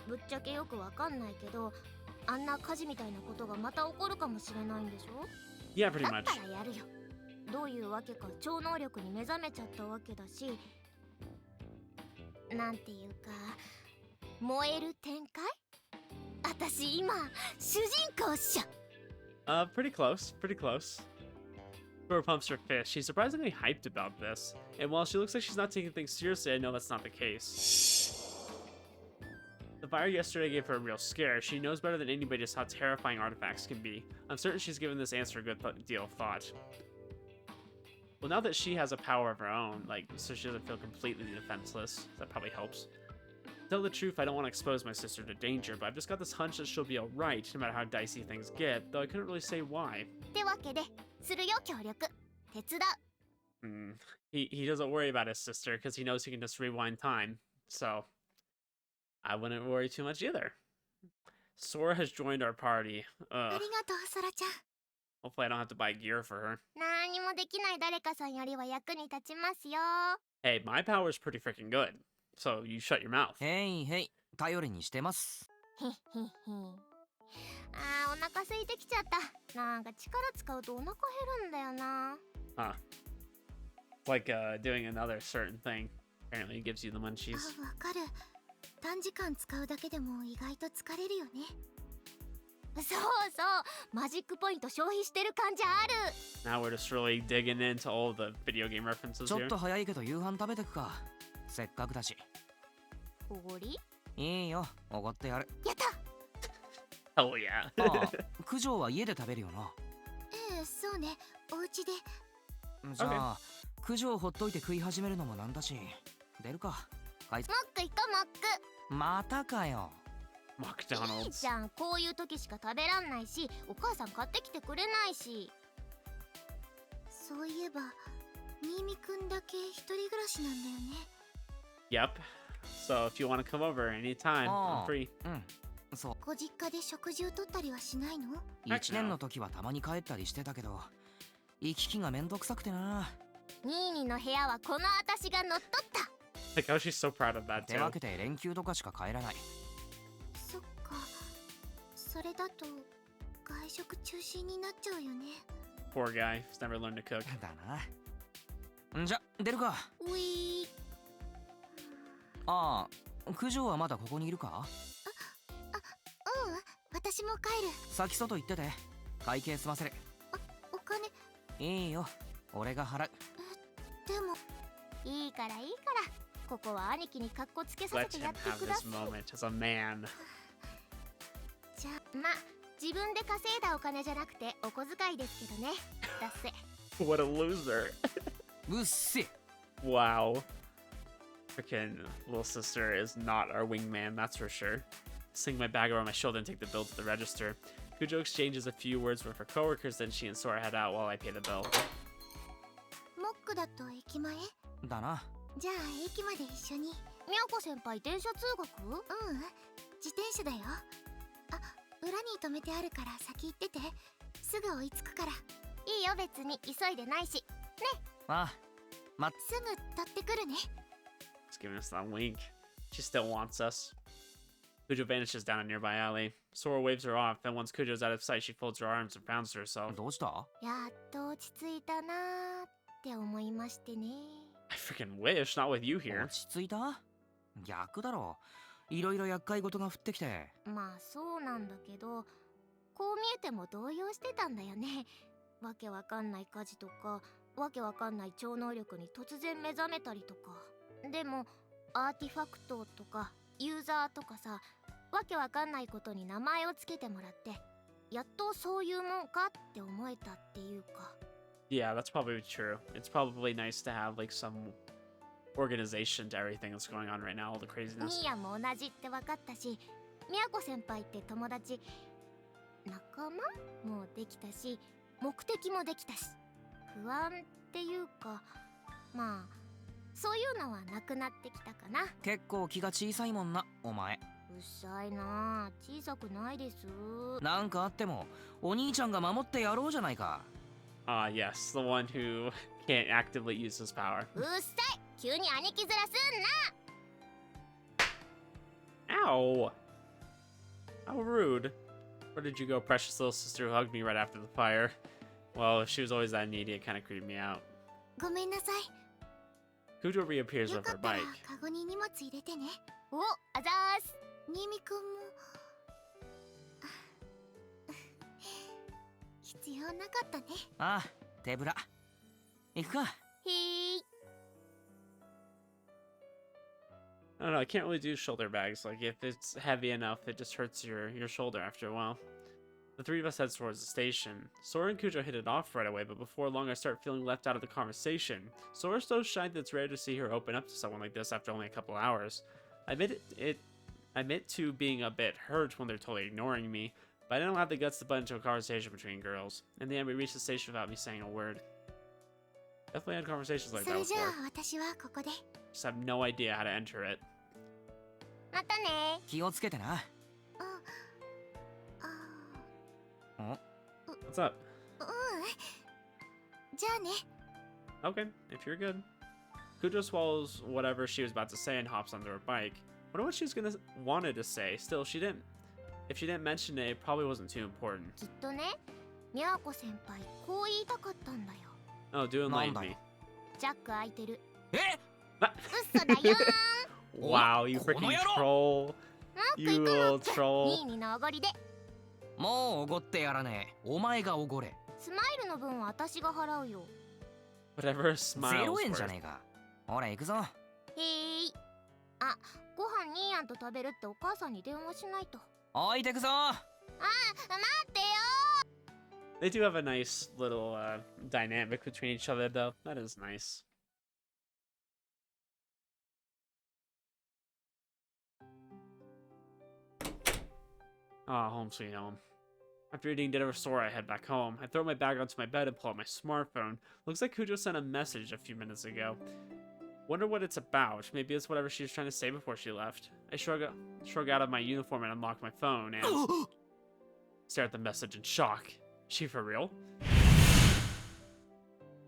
S4: ぶっちゃけよくわかんないけど、あんな火事みたいなことがまた起こるかもしれないんでしょ？
S1: Yeah, pretty
S4: だ
S1: much.
S4: ったらやるよ。どういうわけか超能力に目覚めちゃったわけだし、なんていうか燃える展開？私今主人公っしょ。
S1: Pretty close, pretty close. Sora pumps her fist. She's surprisingly hyped about this. And while she looks like she's not taking things seriously, I know that's not the case. The fire yesterday gave her a real scare. She knows better than anybody just how terrifying artifacts can be. I'm certain she's given this answer a good deal of thought. Well, now that she has a power of her own, like, so she doesn't feel completely defenseless, that probably helps. To tell the truth, I don't want to expose my sister to danger, but I've just got this hunch that she'll be alright, no matter how dicey things get, though I couldn't really say why.
S4: ってわけでするよ協力。手伝う。
S1: He doesn't worry about his sister, because he knows he can just rewind time, so I wouldn't worry too much either. Sora has joined our party.
S2: ありがとう、ソラちゃん。
S1: Hopefully I don't have to buy gear for her.
S4: 何もできない誰かさんよりは役に立ちますよ。
S1: Hey, my power's pretty freaking good, so you shut your mouth.
S3: へいへい、頼りにしてます。
S4: へっへっへ。お腹空いてきちゃった。なんか力使うとお腹減るんだよな。
S1: Huh. It's like doing another certain thing. Apparently it gives you the munchies.
S2: あ、わかる。短時間使うだけでも意外と疲れるよね。
S4: そうそう、マジックポイント消費してる感じある。
S1: Now we're just really digging into all the video game references
S3: ちょっ
S1: here.
S3: と早いけど夕飯食べてくか。せっかくだし。
S4: おごり？
S3: いいよ、おごってやる。
S4: やった。
S1: Oh yeah.
S3: ああ、九条は家で食べるよな。
S2: ええ、そうね。お家で。
S3: じゃあ、九条ほっといて食い始めるのもなんだし。出るか。
S4: モック行こうモック。
S3: またかよ。
S4: いい
S1: McDonald's.
S4: じゃん、こういう時しか食べらんないし、お母さん買ってきてくれないし。
S2: そういえば、新見くんだけ一人暮らしなんだよね。
S1: Yep. So if you want to come over anytime, I'm free.
S3: うん、そう。
S2: ご実家で食事をとったりはしないの
S3: 1年の時はたまに帰ったりしてたけど、行き来がめんどくさくてな。
S4: ニーニの部屋はこの私が乗っ取った。
S1: Like how she's so proud of that
S3: 手
S1: too.
S3: 分けて連休とかしか帰らない。
S2: そっか。それだと、外食中心になっちゃうよね。
S1: Poor guy. He's never learned to cook.
S3: だな。じゃ、出るか。
S2: うい。
S3: ああ、九条はまだここにいるか？
S2: 私も帰る。
S3: 先外行ってて。会計済ませる。
S2: お金。
S3: いいよ、俺が払う。
S2: でも。
S4: いいからいいから、ここは兄貴にカッコつけさ
S1: Let
S4: せて
S1: him
S4: やって
S1: have
S4: くだ
S1: this
S4: さい。
S1: moment as a man.
S2: じゃあ。
S4: ま、自分で稼いだお金じゃなくてお小遣いですけどね。だっせ。
S1: What a loser.
S3: うっせ。
S1: Wow. Freaking little sister is not our wingman, that's for sure. Sling my bag around my shoulder and take the bill to the register. Kujo exchanges a few words with her coworkers, then she and Sora head out while I pay the bill.
S2: モックだと駅前？
S3: だな。
S2: じゃあ駅まで一緒に。
S4: みやこ先輩電車通学？
S2: 自転車だよ。あ、裏に止めてあるから先行ってて。すぐ追いつくから。
S4: いいよ別に急いでないし。ね。
S3: ああ、
S2: すぐ取ってくるね。
S1: Just giving us that wink. She still wants us. Kujo vanishes down a nearby alley. Sora waves her off, then once Kujo's out of sight, she folds her arms and frowns to herself.
S3: どうした？
S4: やっと落ち着いたなーって思いましてね。
S1: I freaking wish, not with you here.
S3: 落ち着いた？逆だろ。いろいろ厄介事が降ってきて。
S4: まあそうなんだけど、こう見えても動揺してたんだよね。わけわかんない火事とか、わけわかんない超能力に突然目覚めたりとか。でもアーティファクトとかユーザーとかさ、わけわかんないことに名前をつけてもらって、やっとそういうもんかって思えたっていうか。
S1: Yeah, that's probably true. It's probably nice to have like some organization to everything that's going on right now, all the
S4: ミ
S1: craziness.
S4: ーヤも同じって分かったし、みやこ先輩って友達、仲間もできたし、目的もできたし、不安っていうか、まあそういうのはなくなってきたかな。
S3: 結構気が小さいもんな、お前。
S4: うっさいなあ、小さくないです。
S3: なんかあってもお兄ちゃんが守ってやろうじゃないか。
S1: Ah, yes, the one who can't actively use his power.
S4: うっさい、急に兄貴面すんな。
S1: Ow! How rude. Where did you go, precious little sister who hugged me right after the fire? Well, if she was always that needy, it kind of creeped me out.
S2: ごめんなさ
S1: Kujo reappears
S2: い。よ
S1: with
S2: か
S1: her
S2: ったら
S1: bike.
S2: カゴに荷物入れてね。
S4: お、あざーす。
S2: 新見くんも必要なかったね。
S3: ああ、手ぶら。行くか。
S4: へー。
S1: I don't know, I can't really do shoulder bags. Like, if it's heavy enough, it just hurts your shoulder after a while. The three of us head towards the station. Sora and Kujo hit it off right away, but before long I start feeling left out of the conversation. Sora's so shy that it's rare to see her open up to someone like this after only a couple hours. I admit to being a bit hurt when they're totally ignoring me, but I don't have the guts to butt into a conversation between girls. In the end, we reached the station without me saying a word. Definitely had conversations like
S2: そ
S1: that
S2: れじゃ
S1: before.
S2: あ私はここで。
S1: Just have no idea how to enter it.
S4: またね。
S3: 気をつけてな。
S2: あ、
S1: What's up?
S2: じゃあね。
S1: Okay, if you're good. Kujo swallows whatever she was about to say and hops onto her bike. Wonder what she's wanted to say. Still, she didn't. If she didn't mention it, it probably wasn't too important.
S4: きっとね、みやこ先輩こう言いたかったんだよ。
S1: Oh, do enlighten me.
S4: ジャック開いてる。
S3: え？
S4: 嘘だよ
S1: Wow, you freaking troll. You little
S4: ーん。
S1: troll.
S4: ニーニのおごりで。
S3: もうおごってやらねえ。お前がおごれ。
S4: スマイルの分は私が払うよ。
S1: Whatever a smile
S3: 0円
S1: is
S3: じゃ
S1: worth.
S3: ねえか。ほら行くぞ。
S4: へーい。あ、ご飯ニーヤンと食べるってお母さんに電話しないと。
S3: 置いてくぞ。
S4: あ、待ってよ
S1: They do have a nice little dynamic between each other, though. That is nice. Ah, home sweet home. After eating dinner with Sora, I head back home. I throw my bag onto my bed and pull out my smartphone. Looks like Kujo sent a message a few minutes ago. Wonder what it's about. Maybe it's whatever she was trying to say before she left. I shrug out of my uniform and unlock my phone and stare at the message in shock. Is she for real?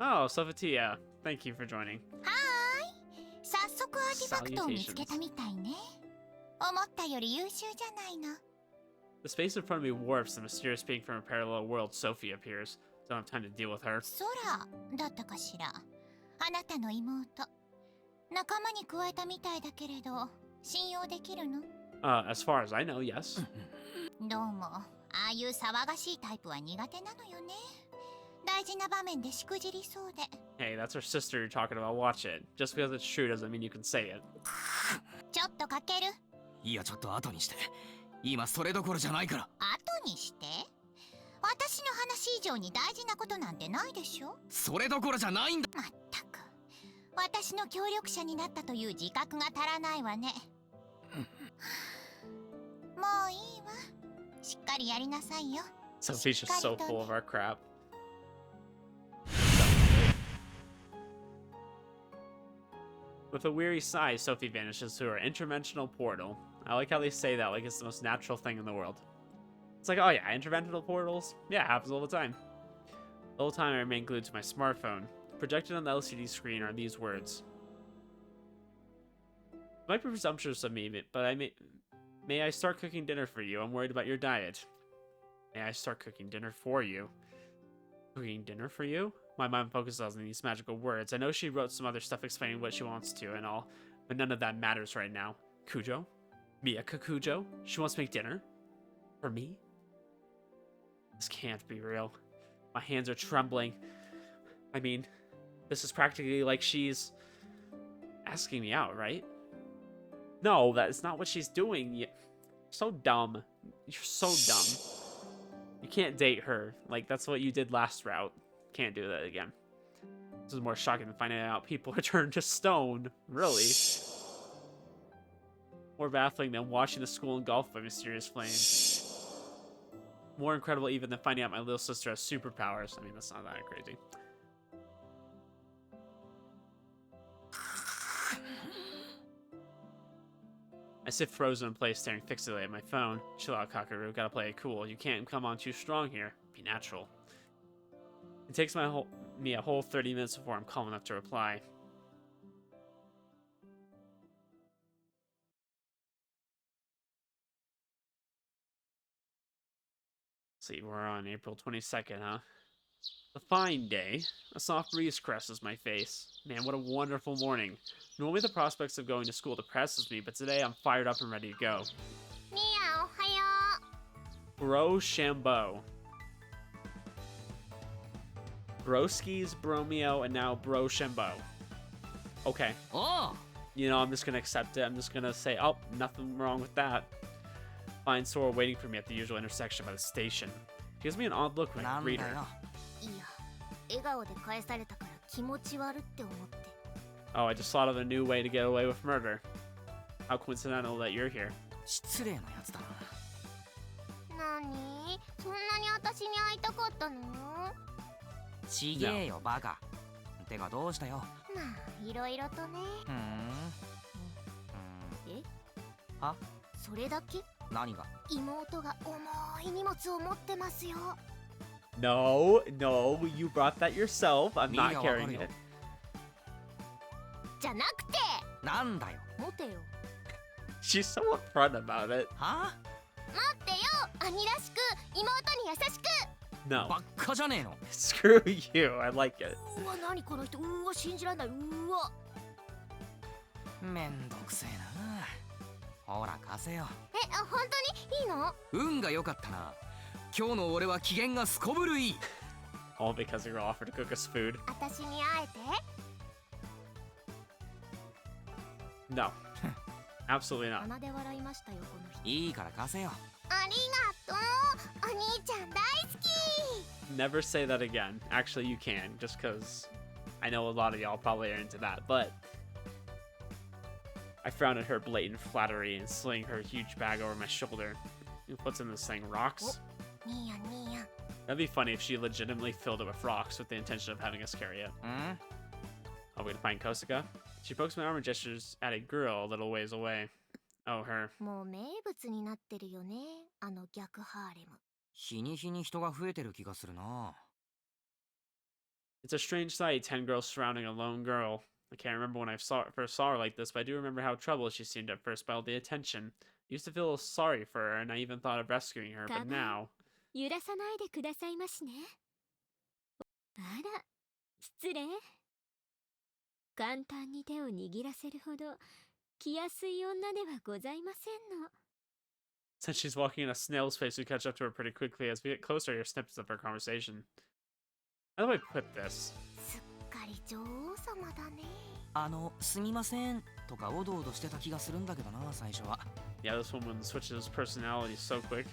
S1: Oh, Sophatia. Thank you for joining.
S2: はーい。早速アーティファクトを見つけたみたいね。思ったより優秀じゃないの。
S1: The space in front of me warps and a mysterious being from a parallel world, Sophie, appears. Don't have time to deal with her.
S2: 空だったかしら。あなたの妹仲間に加えたみたいだけれど信用できるの？
S1: As far as I know, yes.
S2: どうもああいう騒がしいタイプは苦手なのよね。大事な場面でしくじりそうで。
S1: Hey, that's her sister you're talking about. Watch it. Just because it's true doesn't mean you can say it.
S2: ちょっとかける。
S3: いやちょっと後にして。今それどころじゃないから。
S2: 後にして？私の話以上に大事なことなんてないでしょ。
S3: それどころじゃないんだ。
S2: まったく私の協力者になったという自覚が足らないわね。もういいわ。しっかりやりなさいよ。
S1: Sophie's just so full of our crap. With a weary sigh, Sophie vanishes to her interdimensional portal. I like how they say that like it's the most natural thing in the world. It's like, oh yeah, interdimensional portals? Yeah, it happens all the time. The whole time I remain glued to my smartphone. Projected on the LCD screen are these words. It might be presumptuous of me, but may I start cooking dinner for you? I'm worried about your diet. May I start cooking dinner for you? Cooking dinner for you? My mind focuses on these magical words. I know she wrote some other stuff explaining what she wants to and all, but none of that matters right now. Kujo? Miyaka Kujo? She wants to make dinner? For me? This can't be real. My hands are trembling. I mean, this is practically like she's asking me out, right? No, that is not what she's doing. You're so dumb. You're so dumb. You can't date her. Like, that's what you did last route. Can't do that again. This is more shocking than finding out people are turned to stone. Really. More baffling than watching the school engulfed by mysterious flames. More incredible even than finding out my little sister has superpowers. I mean, that's not that crazy. I sit frozen in place, staring fixedly at my phone. Chill out, Kakaru. Gotta play it cool. You can't come on too strong here. Be natural. It takes me a whole 30 minutes before I'm calm enough to reply. See, we're on April 22nd, huh? A fine day. A soft breeze caresses my face. Man, what a wonderful morning. Normally the prospects of going to school depresses me, but today I'm fired up and ready to go.
S4: Mia, ohayo.
S1: Bro Shambo. Broskis, Bromeo, and now Bro Shambo. Okay.
S3: Oh!
S1: You know, I'm just gonna accept it. I'm just gonna say, oh, nothing wrong with that. Find Sora waiting for me at the usual intersection by the station. He gives me an odd look when I greet her.
S4: いや、笑顔で返されたから気持ち悪って思って。
S1: Oh, I just thought of a new way to get away with murder. How coincidental that you're here.
S3: 失礼なやつだな。
S4: なに？そんなに私に会いたかったの？
S3: ちげえよ、バカ。てかどうしたよ。
S4: まあ、いろいろとね。え？
S3: は？
S4: それだけ？
S3: 何が？
S4: 妹が重い荷物を持ってますよ。
S1: No, no, you brought that yourself. I'm not carrying it.
S4: じゃなくて。
S3: なんだよ。
S4: 持てよ。
S1: She's so upfront about it.
S3: は？
S4: 待ってよ。兄らしく、妹に優しく。
S1: No.
S3: ばっかじゃねえの。
S1: Screw you. I like it.
S4: うわ、何この人。うわ、信じらんない。うわ。
S3: めんどくせえな。ほら貸せよ。
S4: 本当にいいの？
S3: 運が良かったな。今日の俺は機嫌がすこぶるいい。
S1: All because you were offered to cook us food.
S4: 私に会えて。
S1: No. Absolutely not.
S4: 鼻で笑いましたよ、この人。
S3: いいから貸せよ。
S4: ありがとう。お兄ちゃん大好き。
S1: Never say that again. Actually, you can, just because I know a lot of y'all probably are into that, but I frown at her blatant flattery and sling her huge bag over my shoulder. What's in this thing? Rocks?
S4: 兄やん兄やん。
S1: That'd be funny if she legitimately filled it with rocks with the intention of having us carry it. Are we gonna find Kosuka? She pokes my arm and gestures at a girl a little ways away. Oh, her.
S4: もう名物になってるよね。あの逆ハーレム。
S3: 日に日に人が増えてる気がするな。
S1: It's a strange sight, 10 girls surrounding a lone girl. I can't remember when I first saw her like this, but I do remember how troubled she seemed at first by all the attention. I used to feel a little sorry for her, and I even thought of rescuing her, but now...
S2: 揺らさないでくださいましね。あら、失礼。簡単に手を握らせるほど気安い女ではございませんの。
S1: Since she's walking in a snail's pace, we catch up to her pretty quickly. As we get closer, I hear snippets of our conversation. How do I put this?
S4: すっかり女王様だね。
S3: すみませんとかおどおどしてた気がするんだけどな、最初は。
S1: Yeah, this woman switches personalities so quick.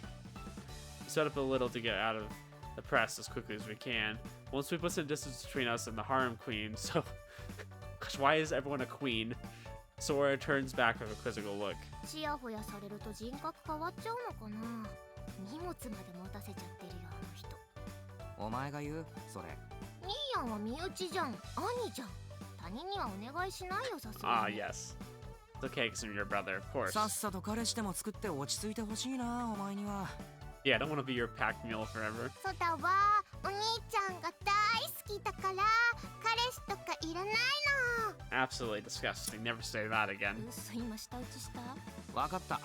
S1: We set up a little to get out of the press as quickly as we can. Once we put some distance between us and the harem queen, so... Gosh, why is everyone a queen? Sora turns back with a quizzical look.
S4: ちやほやされると人格変わっちゃうのかな。荷物まで持たせちゃってるよ、あの人。
S3: お前が言うそれ。
S4: ニーヤンは身内じゃん、兄じゃん。他人にはお願いしないよ、さすがに。
S1: Ah, yes. It's okay because I'm your brother, of course.
S3: さっさと彼氏でも作って落ち着いてほしいな、お前には。
S1: Yeah, I don't want to be your pack mule forever.
S4: そうだわ、お兄ちゃんが大好きだから彼氏とかいらないの。
S1: Absolutely disgusting. Never say that again.
S2: 嘘、今舌打ちした？
S3: わかった。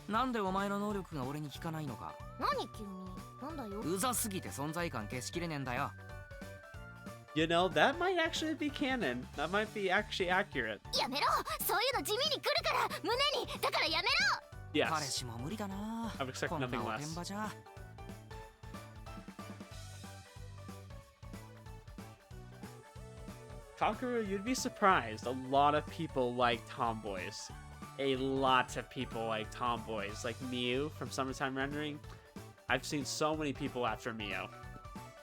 S3: なんでお前の能力が俺に効かないのか。
S4: 何急に、なんだよ。
S3: うざすぎて存在感消しきれねえんだよ。
S1: You know, that might actually be canon. That might be actually accurate.
S4: やめろ、そういうの地味に来るから胸に、だからやめろ。
S3: 彼
S1: Yes.
S3: 氏も無理だな。
S1: I would expect
S3: こんな
S1: nothing
S3: お
S1: less.
S3: てんばじゃ。
S1: Kakaru, you'd be surprised. A lot of people like tomboys. A lot of people like tomboys. Like Miu from Summertime Rendering. I've seen so many people after Miu.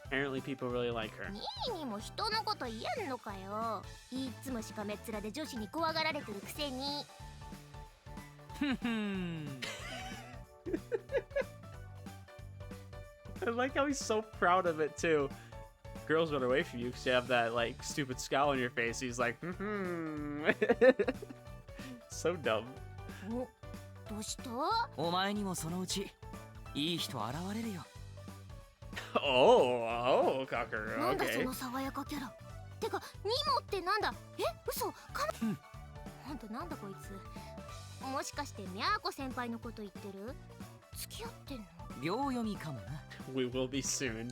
S1: Apparently people really like her.
S4: ニーにも人のこと言えんのかよ。いつもしかめっ面で女子に怖がられてるくせに。
S3: ふんふん。
S1: I like how he's so proud of it too. Girls run away from you because you have that like stupid scowl on your face. He's like, so dumb.
S4: お、どうした？
S3: お前にもそのうちいい人現れるよ。
S1: Oh, Kakaru.
S4: なんだそ
S1: Okay.
S4: の爽やかキャラ。てか、ニモってなんだ？え、嘘？ほんとなんだこいつ。もしかしてミャーコ先輩のこと言ってる？付き合ってんの？
S3: 秒読みかもな。
S1: We will be soon.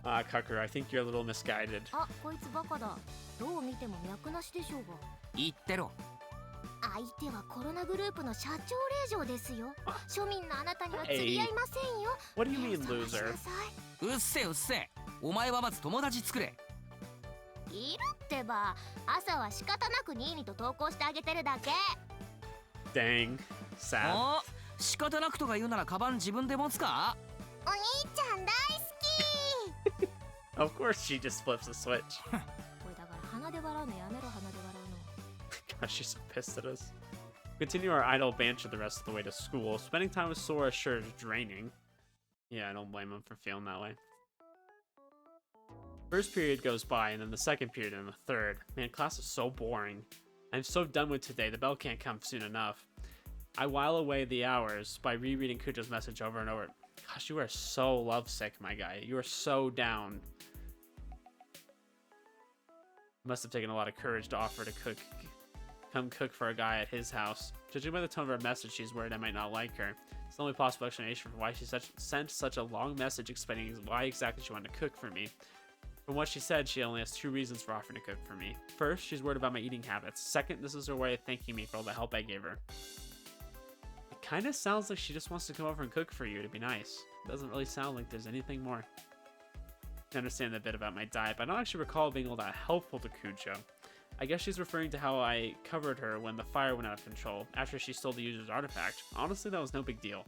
S1: Kakaru, I think you're a little misguided.
S4: あ、こいつバカだ。どう見ても脈なしでしょうが。
S3: 言ってろ。
S4: 相手はコロナグループの社長令嬢ですよ。庶民のあなたには釣り合いませんよ。
S1: What do you mean,
S4: 目を覚まし
S1: loser?
S4: なさ
S3: うっせうっせ。お前はまず友達作れ。
S4: い。いるってば。朝は仕方なくニーニと投稿してあげてるだけ。
S1: Dang. Sad.
S3: お、仕方なくとか言うならカバン自分で持つか。
S4: お兄ちゃん大好き。
S1: Of course she just flips the switch.
S4: これだから鼻で笑うのやめろ、鼻で笑うの。
S1: Gosh, she's so pissed at us. Continue our idle banter the rest of the way to school. Spending time with Sora sure is draining. Yeah, I don't blame him for feeling that way. First period goes by, and then the second period, and the third. Man, class is so boring. I'm so done with today. The bell can't come soon enough. I while away the hours by rereading Kujo's message over and over. Gosh, you are so lovesick, my guy. You are so down. Must have taken a lot of courage to offer to come cook for a guy at his house. Judging by the tone of her message, she's worried I might not like her. It's the only possible explanation for why she sent such a long message explaining why exactly she wanted to cook for me. From what she said, she only has two reasons for offering to cook for me. First, she's worried about my eating habits. Second, this is her way of thanking me for all the help I gave her. It kind of sounds like she just wants to come over and cook for you to be nice. It doesn't really sound like there's anything more. I understand a bit about my diet, but I don't actually recall being all that helpful to Kujo. I guess she's referring to how I covered her when the fire went out of control after she stole the user's artifact. Honestly, that was no big deal.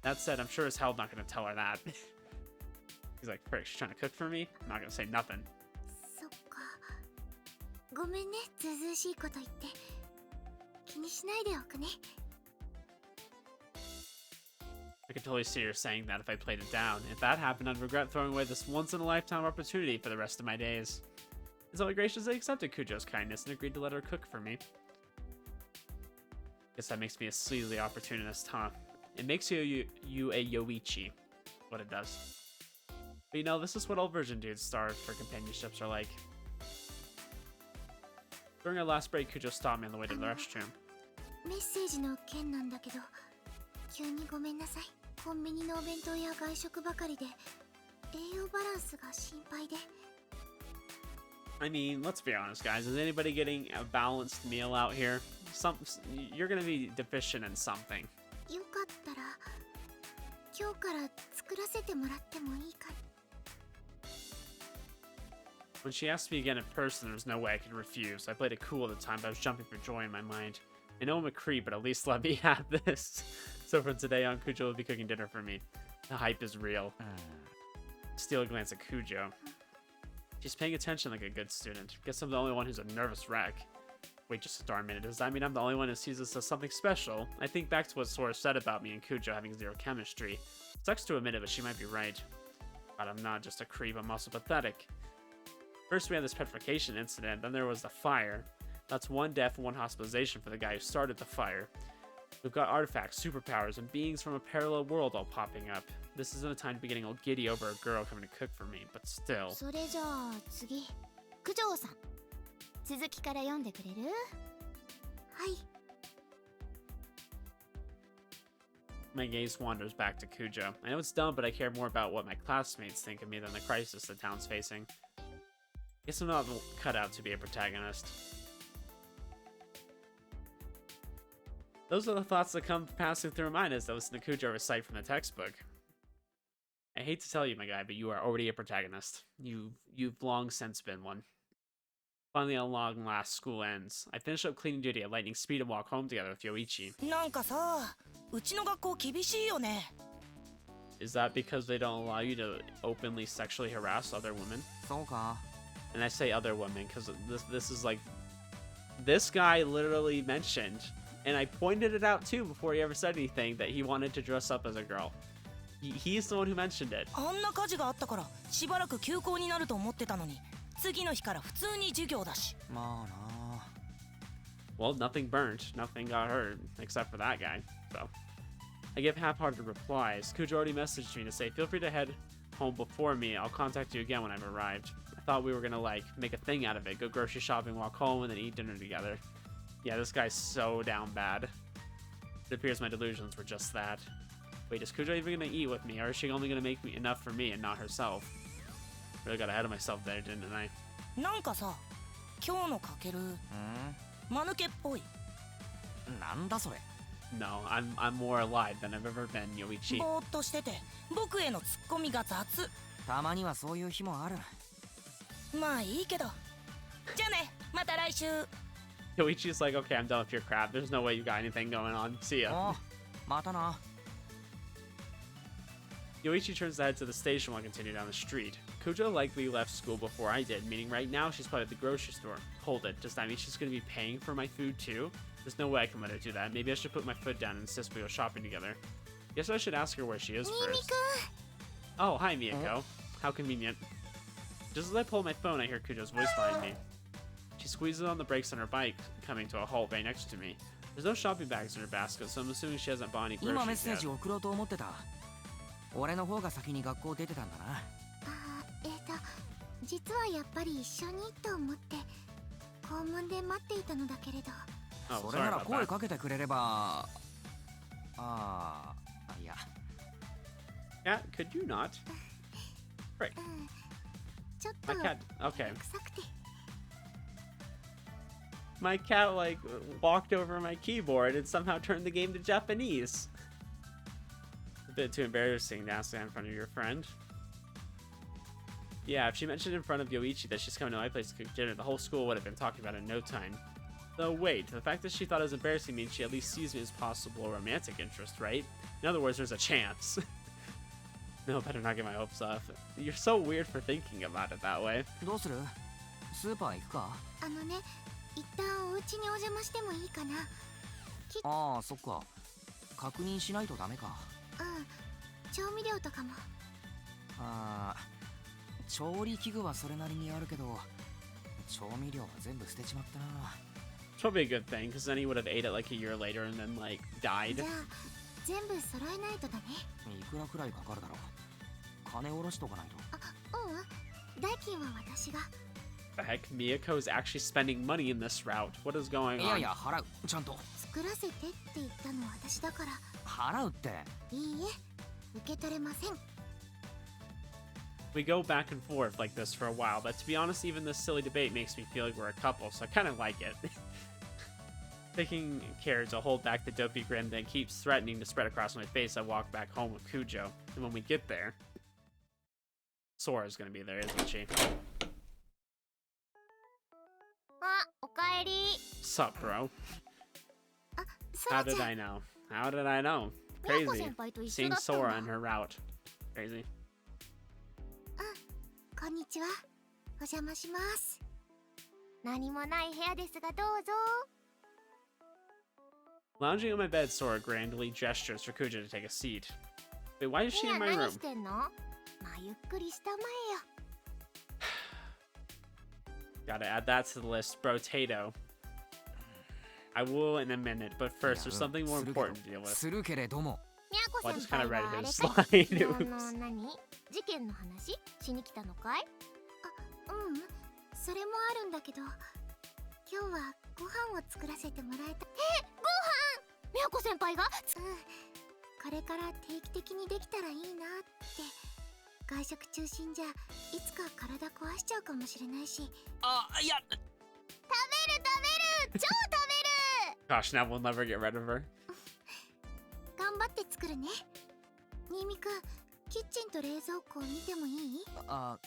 S1: That said, I'm sure as hell not going to tell her that. He's like, frick, she's trying to cook for me? I'm not going to say nothing.
S4: そっか。ごめんね、ずうずうしいこと言って。気にしないでおくね。
S1: I could totally see her saying that if I played it down. If that happened, I'd regret throwing away this once-in-a-lifetime opportunity for the rest of my days. So I graciously accepted Kujo's kindness and agreed to let her cook for me. Guess that makes me a sleazy opportunist, huh? It makes you a Yoichi. What it does. But you know, this is what all virgin dudes starved for companionships are like. During our last break, Kujo stopped me on the way to the restroom.
S4: メッセージの件なんだけど、急にごめんなさい。コンビニのお弁当や外食ばかりで栄養バランスが心配で。
S1: I mean, let's be honest, guys. Is anybody getting a balanced meal out here? You're gonna be deficient in something.
S4: よかったら今日から作らせてもらってもいいか。
S1: When she asked me again in person, there was no way I could refuse. I played it cool at the time, but I was jumping for joy in my mind. I know I'm a creep, but at least let me have this. So from today on, Cujo will be cooking dinner for me. The hype is real. Steal a glance at Cujo. She's paying attention like a good student. Guess I'm the only one who's a nervous wreck. Wait just a darn minute. Does that mean I'm the only one who sees this as something special? I think back to what Sora said about me and Cujo having zero chemistry. Sucks to admit it, but she might be right. But I'm not just a creep, I'm also pathetic. First we had this petrification incident, then there was the fire. That's one death and one hospitalization for the guy who started the fire. We've got artifacts, superpowers, and beings from a parallel world all popping up. This isn't a time to be getting all giddy over a girl coming to cook for me, but still.
S4: それじゃあ次、九条さん。続きから読んでくれる？はい。
S1: My gaze wanders back to Cujo. I know it's dumb, but I care more about what my classmates think of me than the crisis the town's facing. Guess I'm not cut out to be a protagonist. Those are the thoughts that come passing through my mind as I listen to Cujo recite from the textbook. I hate to tell you, my guy, but you are already a protagonist. You've long since been one. Finally, at long last, school ends. I finish up cleaning duty at lightning speed and walk home together with Yoichi.
S3: なんかさ、うちの学校厳しいよね。
S1: Is that because they don't allow you to openly sexually harass other women?
S3: そうか。
S1: And I say other women because this is like, this guy literally mentioned, and I pointed it out too before he ever said anything, that he wanted to dress up as a girl. He's the one who mentioned it.
S3: あんな火事があったからしばらく休校になると思ってたのに、次の日から普通に授業だし。まあな。
S1: Well, nothing burnt, nothing got hurt, except for that guy, so. I give half-hearted replies. Cujo already messaged me to say, feel free to head home before me, I'll contact you again when I've arrived. I thought we were gonna like make a thing out of it, go grocery shopping, walk home, and then eat dinner together. Yeah, this guy's so down bad. It appears my delusions were just that. Wait, is Cujo even gonna eat with me, or is she only gonna make me enough for me and not herself? Really got ahead of myself there, didn't I?
S3: なんかさ、今日のかける、間抜けっぽい。なんだそれ。
S1: No, I'm more alive than I've ever been, Yoichi.
S3: ぼーっとしてて、僕へのツッコミが雑。たまにはそういう日もある。まあいいけど。じゃあね、また来週。
S1: Yoichi's like, okay, I'm done with your crap. There's no way you got anything going on. See ya.
S3: お、またな。
S1: Yoichi turns to head to the station while I continue down the street. Cujo likely left school before I did, meaning right now she's probably at the grocery store. Hold it, does that mean she's going to be paying for my food too? There's no way I can let her do that. Maybe I should put my foot down and insist we go shopping together. Guess I should ask her where she is first. Oh, hi Miyako. How convenient. Just as I pull my phone, I hear Cujo's voice behind me. She squeezes on the brakes on her bike, coming to a halt right next to me. There's no shopping bags in her basket, so I'm assuming she hasn't bought any
S3: 今メッ
S1: groceries
S3: セー
S1: yet.
S3: ジ送ろうと思ってた。俺の方が先に学校出てたんだな。
S4: あ、実はやっぱり一緒にと思って校門で待っていたのだけれど。
S1: Oh,
S3: それ
S1: sorry
S3: なら
S1: about
S3: 声
S1: that.
S3: かけてくれれば。いや。
S1: Cat, could you not? Right.
S4: ちょっと
S1: My cat. Okay.
S4: 臭くて。
S1: My cat like walked over my keyboard and somehow turned the game to Japanese. A bit too embarrassing to ask that in front of your friend. Yeah, if she mentioned in front of Yoichi that she's coming to my place to cook dinner, the whole school would have been talking about it in no time. Though wait, the fact that she thought it was embarrassing means she at least sees me as possible romantic interest, right? In other words, there's a chance. No, better not get my hopes up. You're so weird for thinking about it that way.
S3: どうする？スーパー行くか？
S4: あのね、一旦お家にお邪魔してもいいかな。
S3: ああ、そっか。確認しないとダメか。
S4: うん、調味料とかも。
S3: ああ、調理器具はそれなりにあるけど、調味料は全部捨てちまったな。
S1: Which will be a good thing, because then he would have ate it like a year later and then like died.
S4: じゃあ全部揃えないとだね。
S3: いくらくらいかかるだろう。金下ろしとかないと。
S4: 代金は私が。
S1: The heck, Miyako is actually spending money in this route. What is going
S3: いや
S1: on?
S3: いや、払う。ちゃんと。
S4: 作らせてって言ったのは私だから。
S3: 払うって。
S4: いいえ、受け取れません。
S1: We go back and forth like this for a while, but to be honest, even this silly debate makes me feel like we're a couple, so I kind of like it. Taking care to hold back the dopey grin that keeps threatening to spread across my face, I walk back home with Cujo. And when we get there, Sora's gonna be there, isn't she?
S4: あ、おかえり。
S1: Sup, bro?
S4: あ、
S1: How
S4: ソラち
S1: did
S4: ゃん。
S1: I know? How did I know?
S4: みやこ
S1: Crazy.
S4: 先輩と一緒
S1: Seeing
S4: だったん
S1: Sora
S4: だ。
S1: on her route. Crazy.
S4: こんにちは。お邪魔します。何もない部屋ですがどうぞ。
S1: Lounging on my bed, Sora grandly gestures for Cujo to take a seat. Wait, why is she
S4: み
S1: in
S4: や
S1: my
S4: 何
S1: room?
S4: してんの？まあゆっくりしたまえよ。
S1: Gotta add that to the list. Brotato. I will in a minute, but first, there's something more important to deal with.
S3: するけれども。
S4: みやこ
S1: Well, I
S4: 先
S1: just kind
S4: 輩
S1: of
S4: は
S1: read
S4: あれ
S1: his
S4: か
S1: slide
S4: い？
S1: news.
S4: 何？事件の話しに来たのかい？あ、うん。それもあるんだけど、今日はご飯を作らせてもらえた。え、ご飯？みやこ先輩が？うん。これから定期的にできたらいいなって。外食中心じゃいつか体壊しちゃうかもしれないし。
S3: あ、いや。
S4: 食べる超食べる。
S1: Gosh, now we'll never get rid of her.
S4: 頑張って作るね。新見くん、キッチンと冷蔵庫を見てもいい？
S3: あ、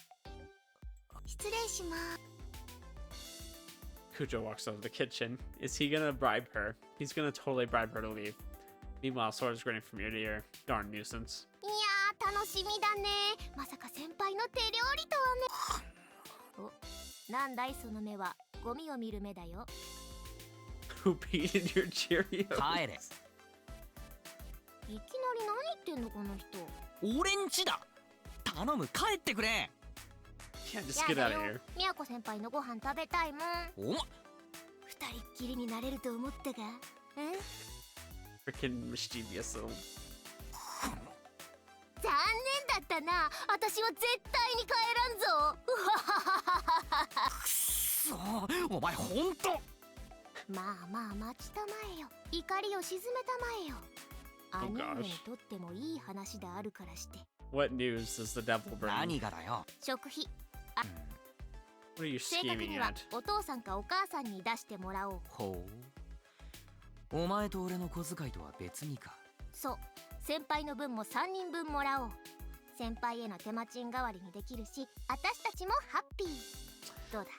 S4: 失礼します。
S1: Cujo walks over to the kitchen. Is he gonna bribe her? He's gonna totally bribe her to leave. Meanwhile, Sora's grinning from ear to ear. Darn nuisance.
S4: いやー楽しみだね。まさか先輩の手料理とはね。お、なんだいその目は。ゴミを見る目だよ。
S1: Who peed in your Cheerios?
S3: 帰れ。
S4: いきなり何言ってんのこの人。
S3: 俺んちだ。頼む、帰ってくれ。
S1: Yeah, just get out of here.
S4: みやこ先輩のご飯食べたいもん。
S3: おま。
S4: 二人っきりになれると思ったが。え？
S1: Freaking mischievous little.
S4: 残念だったな。私は絶対に帰らんぞ。うわはははは。
S3: くっそー、お前ほんと。
S4: まあまあ待ちたまえよ。怒りを鎮めたまえよ。アニメにとってもいい話であるからして。
S1: What news does the devil bring?
S3: 何がだよ。
S4: 食費。
S1: What are you
S4: 正確
S1: scheming
S4: には
S1: at?
S4: お父さんかお母さんに出してもらおう。
S3: ほう。お前と俺の小遣いとは別にか。
S4: そう。先輩の分も3人分もらおう。先輩への手間賃代わりにできるし、私たちもハッピー。どうだ？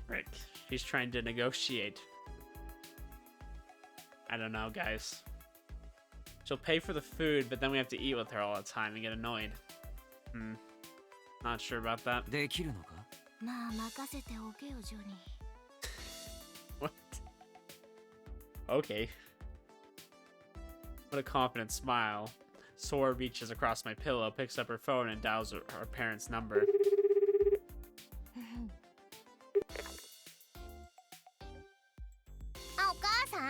S1: Rick, he's trying to negotiate. I don't know, guys. She'll pay for the food, but then we have to eat with her all the time and get annoyed. Not sure about that.
S3: できるのか？
S4: まあ任せておけよ、ジョニー。
S1: What? Okay. What a confident smile. Sora reaches across my pillow, picks up her phone, and dials her parents' number.
S4: あ、お母さん、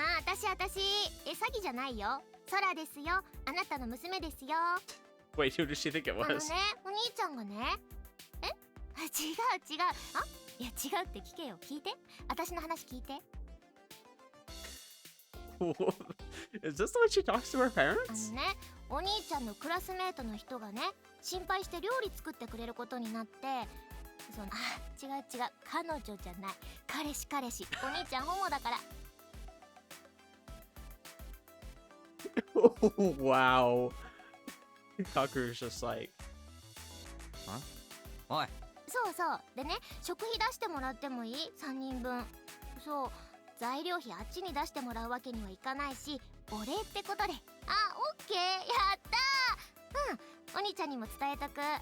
S4: 私。詐欺じゃないよ。ソラですよ。あなたの娘ですよ。
S1: Wait, who does she think it
S4: あのね、
S1: was?
S4: お兄ちゃんがね。え？違う。あ、いや違うって聞けよ。聞いて。私の話聞いて。
S1: Is this the way she talks to her
S4: あ
S1: parents?
S4: のね、お兄ちゃんのクラスメートの人がね、心配して料理作ってくれることになって、その、違う。彼女じゃない。彼氏。お兄ちゃんホモだから。
S1: Wow. Tucker's just like,
S3: おい。
S4: そうでね、食費出してもらってもいい？3人分。そう、材料費あっちに出してもらうわけにはいかないし、お礼ってことで。あ、オッケー、やったー。お兄ちゃんにも伝えとく。はい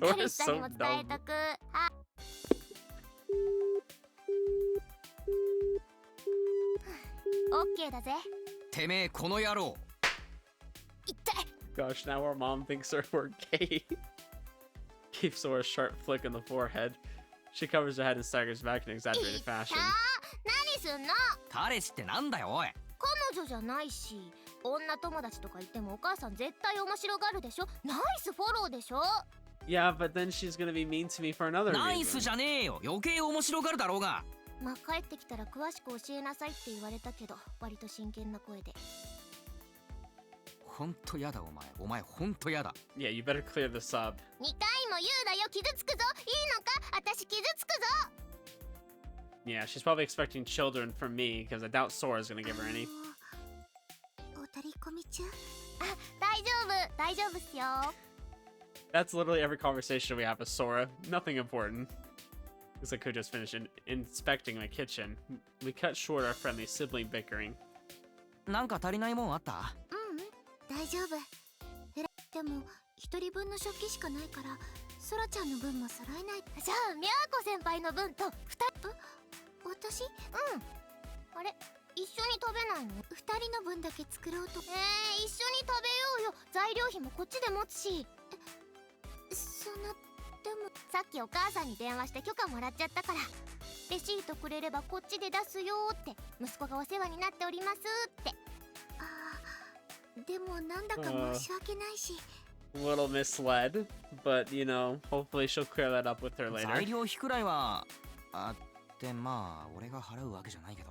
S4: 彼氏さんにも伝えとく。は。オッケーだぜ。
S3: てめえこの野郎。
S4: 痛い。
S1: gosh, now our mom thinks we're gay. Gives Sora a sharp flick in the forehead. She covers her head and staggers back in exaggerated fashion.
S4: 何すんの？
S3: 彼氏ってなんだよおい。
S4: 彼女じゃないし、女友達とか言ってもお母さん絶対面白がるでしょ。ナイスフォローでしょ。
S1: Yeah, but then she's gonna be mean to me for another
S3: ナイス
S1: reason.
S3: じゃねえよ。余計面白がるだろうが。
S4: まあ帰ってきたら詳しく教えなさいって言われたけど、割と真剣な声で。
S3: ほんとやだお前。お前ほんとやだ。
S1: Yeah, you better clear this up.
S4: 2回も言うなよ、傷つくぞ。いいのか、私傷つくぞ。
S1: Yeah, she's probably expecting children from me because I doubt Sora's gonna give her any.
S2: お取り込み中？
S4: あ、大丈夫っすよ。
S1: That's literally every conversation we have with Sora. Nothing important. Looks like Kujo's finished inspecting my kitchen. We cut short our friendly sibling bickering.
S3: なんか足りないもんあった？
S2: 大丈夫。でも一人分の食器しかないからソラちゃんの分も揃えない。
S4: じゃあミャーコ先輩の分と2人。
S2: 私？
S4: あれ、一緒に食べないの？
S2: 二人の分だけ作ろうと。
S4: 一緒に食べようよ。材料費もこっちで持つし。
S2: そんな、でも
S4: さっきお母さんに電話して許可もらっちゃったから、レシートくれればこっちで出すよって、息子がお世話になっておりますって。
S2: でもなんだか申し訳ないし。
S1: A little misled, but you know, hopefully she'll clear that up with her later.
S3: 材料費くらいはってまあ俺が払うわけじゃないけど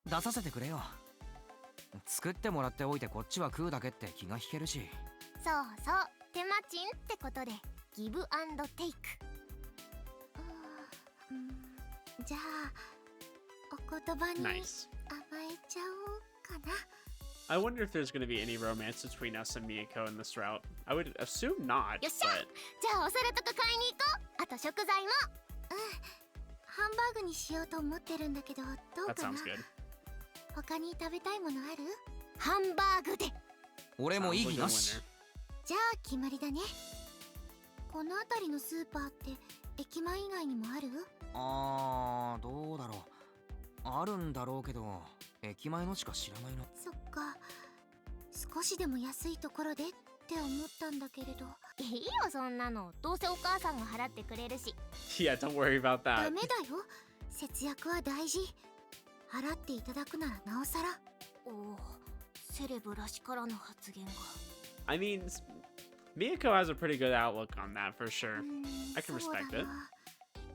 S3: 出させてくれよ。作ってもらっておいてこっちは食うだけって気が引けるし。
S4: そうそう、手間賃ってことでギブアンドテイク。
S2: じゃあお言葉に甘え
S1: Nice.
S2: ちゃおうかな。
S1: I wonder if there's going to be any romance between us and Miyako in this route. I would assume not,
S4: よっしゃ、
S1: but
S4: じゃあお皿とか買いに行こう。あと食材も。
S2: ハンバーグにしようと思ってるんだけど、どう
S1: that
S2: かな。
S1: sounds good.
S2: 他に食べたいものある？
S4: ハンバーグで。
S3: 俺も意
S1: Sounds
S3: 義
S1: like a
S3: なし。
S1: winner.
S2: じゃあ決まりだね。この辺りのスーパーって駅前以外にもある？
S3: どうだろう。あるんだろうけど駅前のしか知らないな。
S2: そっか、少しでも安いところでって思ったんだけれど。
S4: いいよそんなの、どうせお母さんが払ってくれるし。
S1: Yeah, don't worry about
S2: ダ
S1: that.
S2: メだよ、節約は大事。払っていただくならなおさら。
S4: おお、セレブらしからぬ発言が。
S1: I mean, Miyako has a pretty good outlook on that for sure. I can
S2: そうだ
S1: respect it.
S2: な。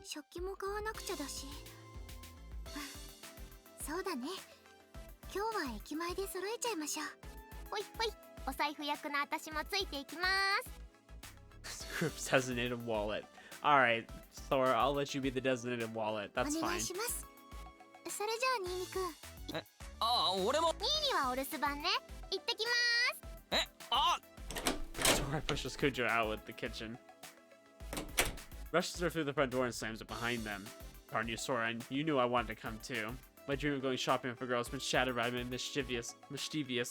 S2: 食器も買わなくちゃだし。そうだね、今日は駅前で揃えちゃいましょう。
S4: ほいほい、お財布役の私もついていきます。
S1: Group's designated wallet. Alright, Thor, I'll let you be the designated wallet.
S2: お
S1: That's
S2: 願
S1: fine.
S2: いします。それじゃあニーニくん。
S3: 俺も。
S4: ニーニはお留守番ね。行ってきます。
S1: Sora pushes Kujo out with the kitchen. Rushes her through the front door and slams it behind them. Pardon you, Sora, and you knew I wanted to come too. My dream of going shopping for girls has been shattered by my mischievous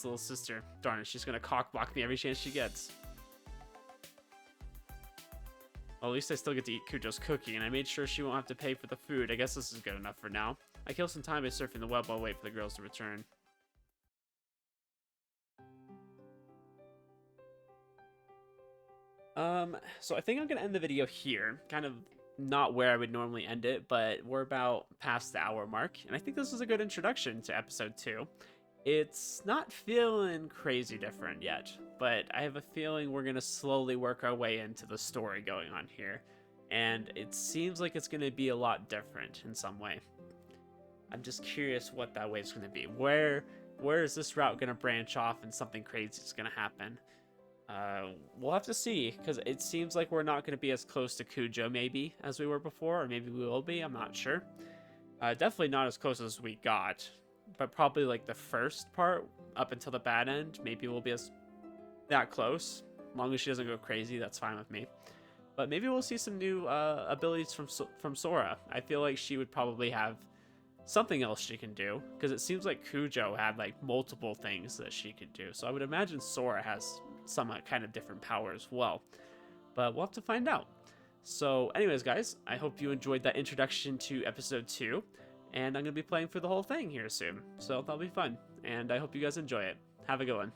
S1: little sister. Darn it, she's gonna cockblock me every chance she gets. Well, at least I still get to eat Kujo's cookie, and I made sure she won't have to pay for the food. I guess this is good enough for now. I kill some time by surfing the web while I wait for the girls to return. So I think I'm gonna end the video here. Kind of not where I would normally end it, but we're about past the hour mark, and I think this was a good introduction to episode 2. It's not feeling crazy different yet, but I have a feeling we're gonna slowly work our way into the story going on here, and it seems like it's gonna be a lot different in some way. I'm just curious what that way is gonna be. Where is this route gonna branch off and something crazy is gonna happen? We'll have to see, because it seems like we're not going to be as close to Kujo, maybe, as we were before, or maybe we will be, I'm not sure. Definitely not as close as we got, but probably, like, the first part, up until the bad end, maybe we'll be that close. As long as she doesn't go crazy, that's fine with me. But maybe we'll see some new, abilities from Sora. I feel like she would probably have something else she can do, because it seems like Kujo had, like, multiple things that she could do, so I would imagine Sora has some kind of different power as well, but we'll have to find out. So anyways, guys, I hope you enjoyed that introduction to episode 2, and I'm gonna be playing through the whole thing here soon, so that'll be fun, and I hope you guys enjoy it. Have a good one.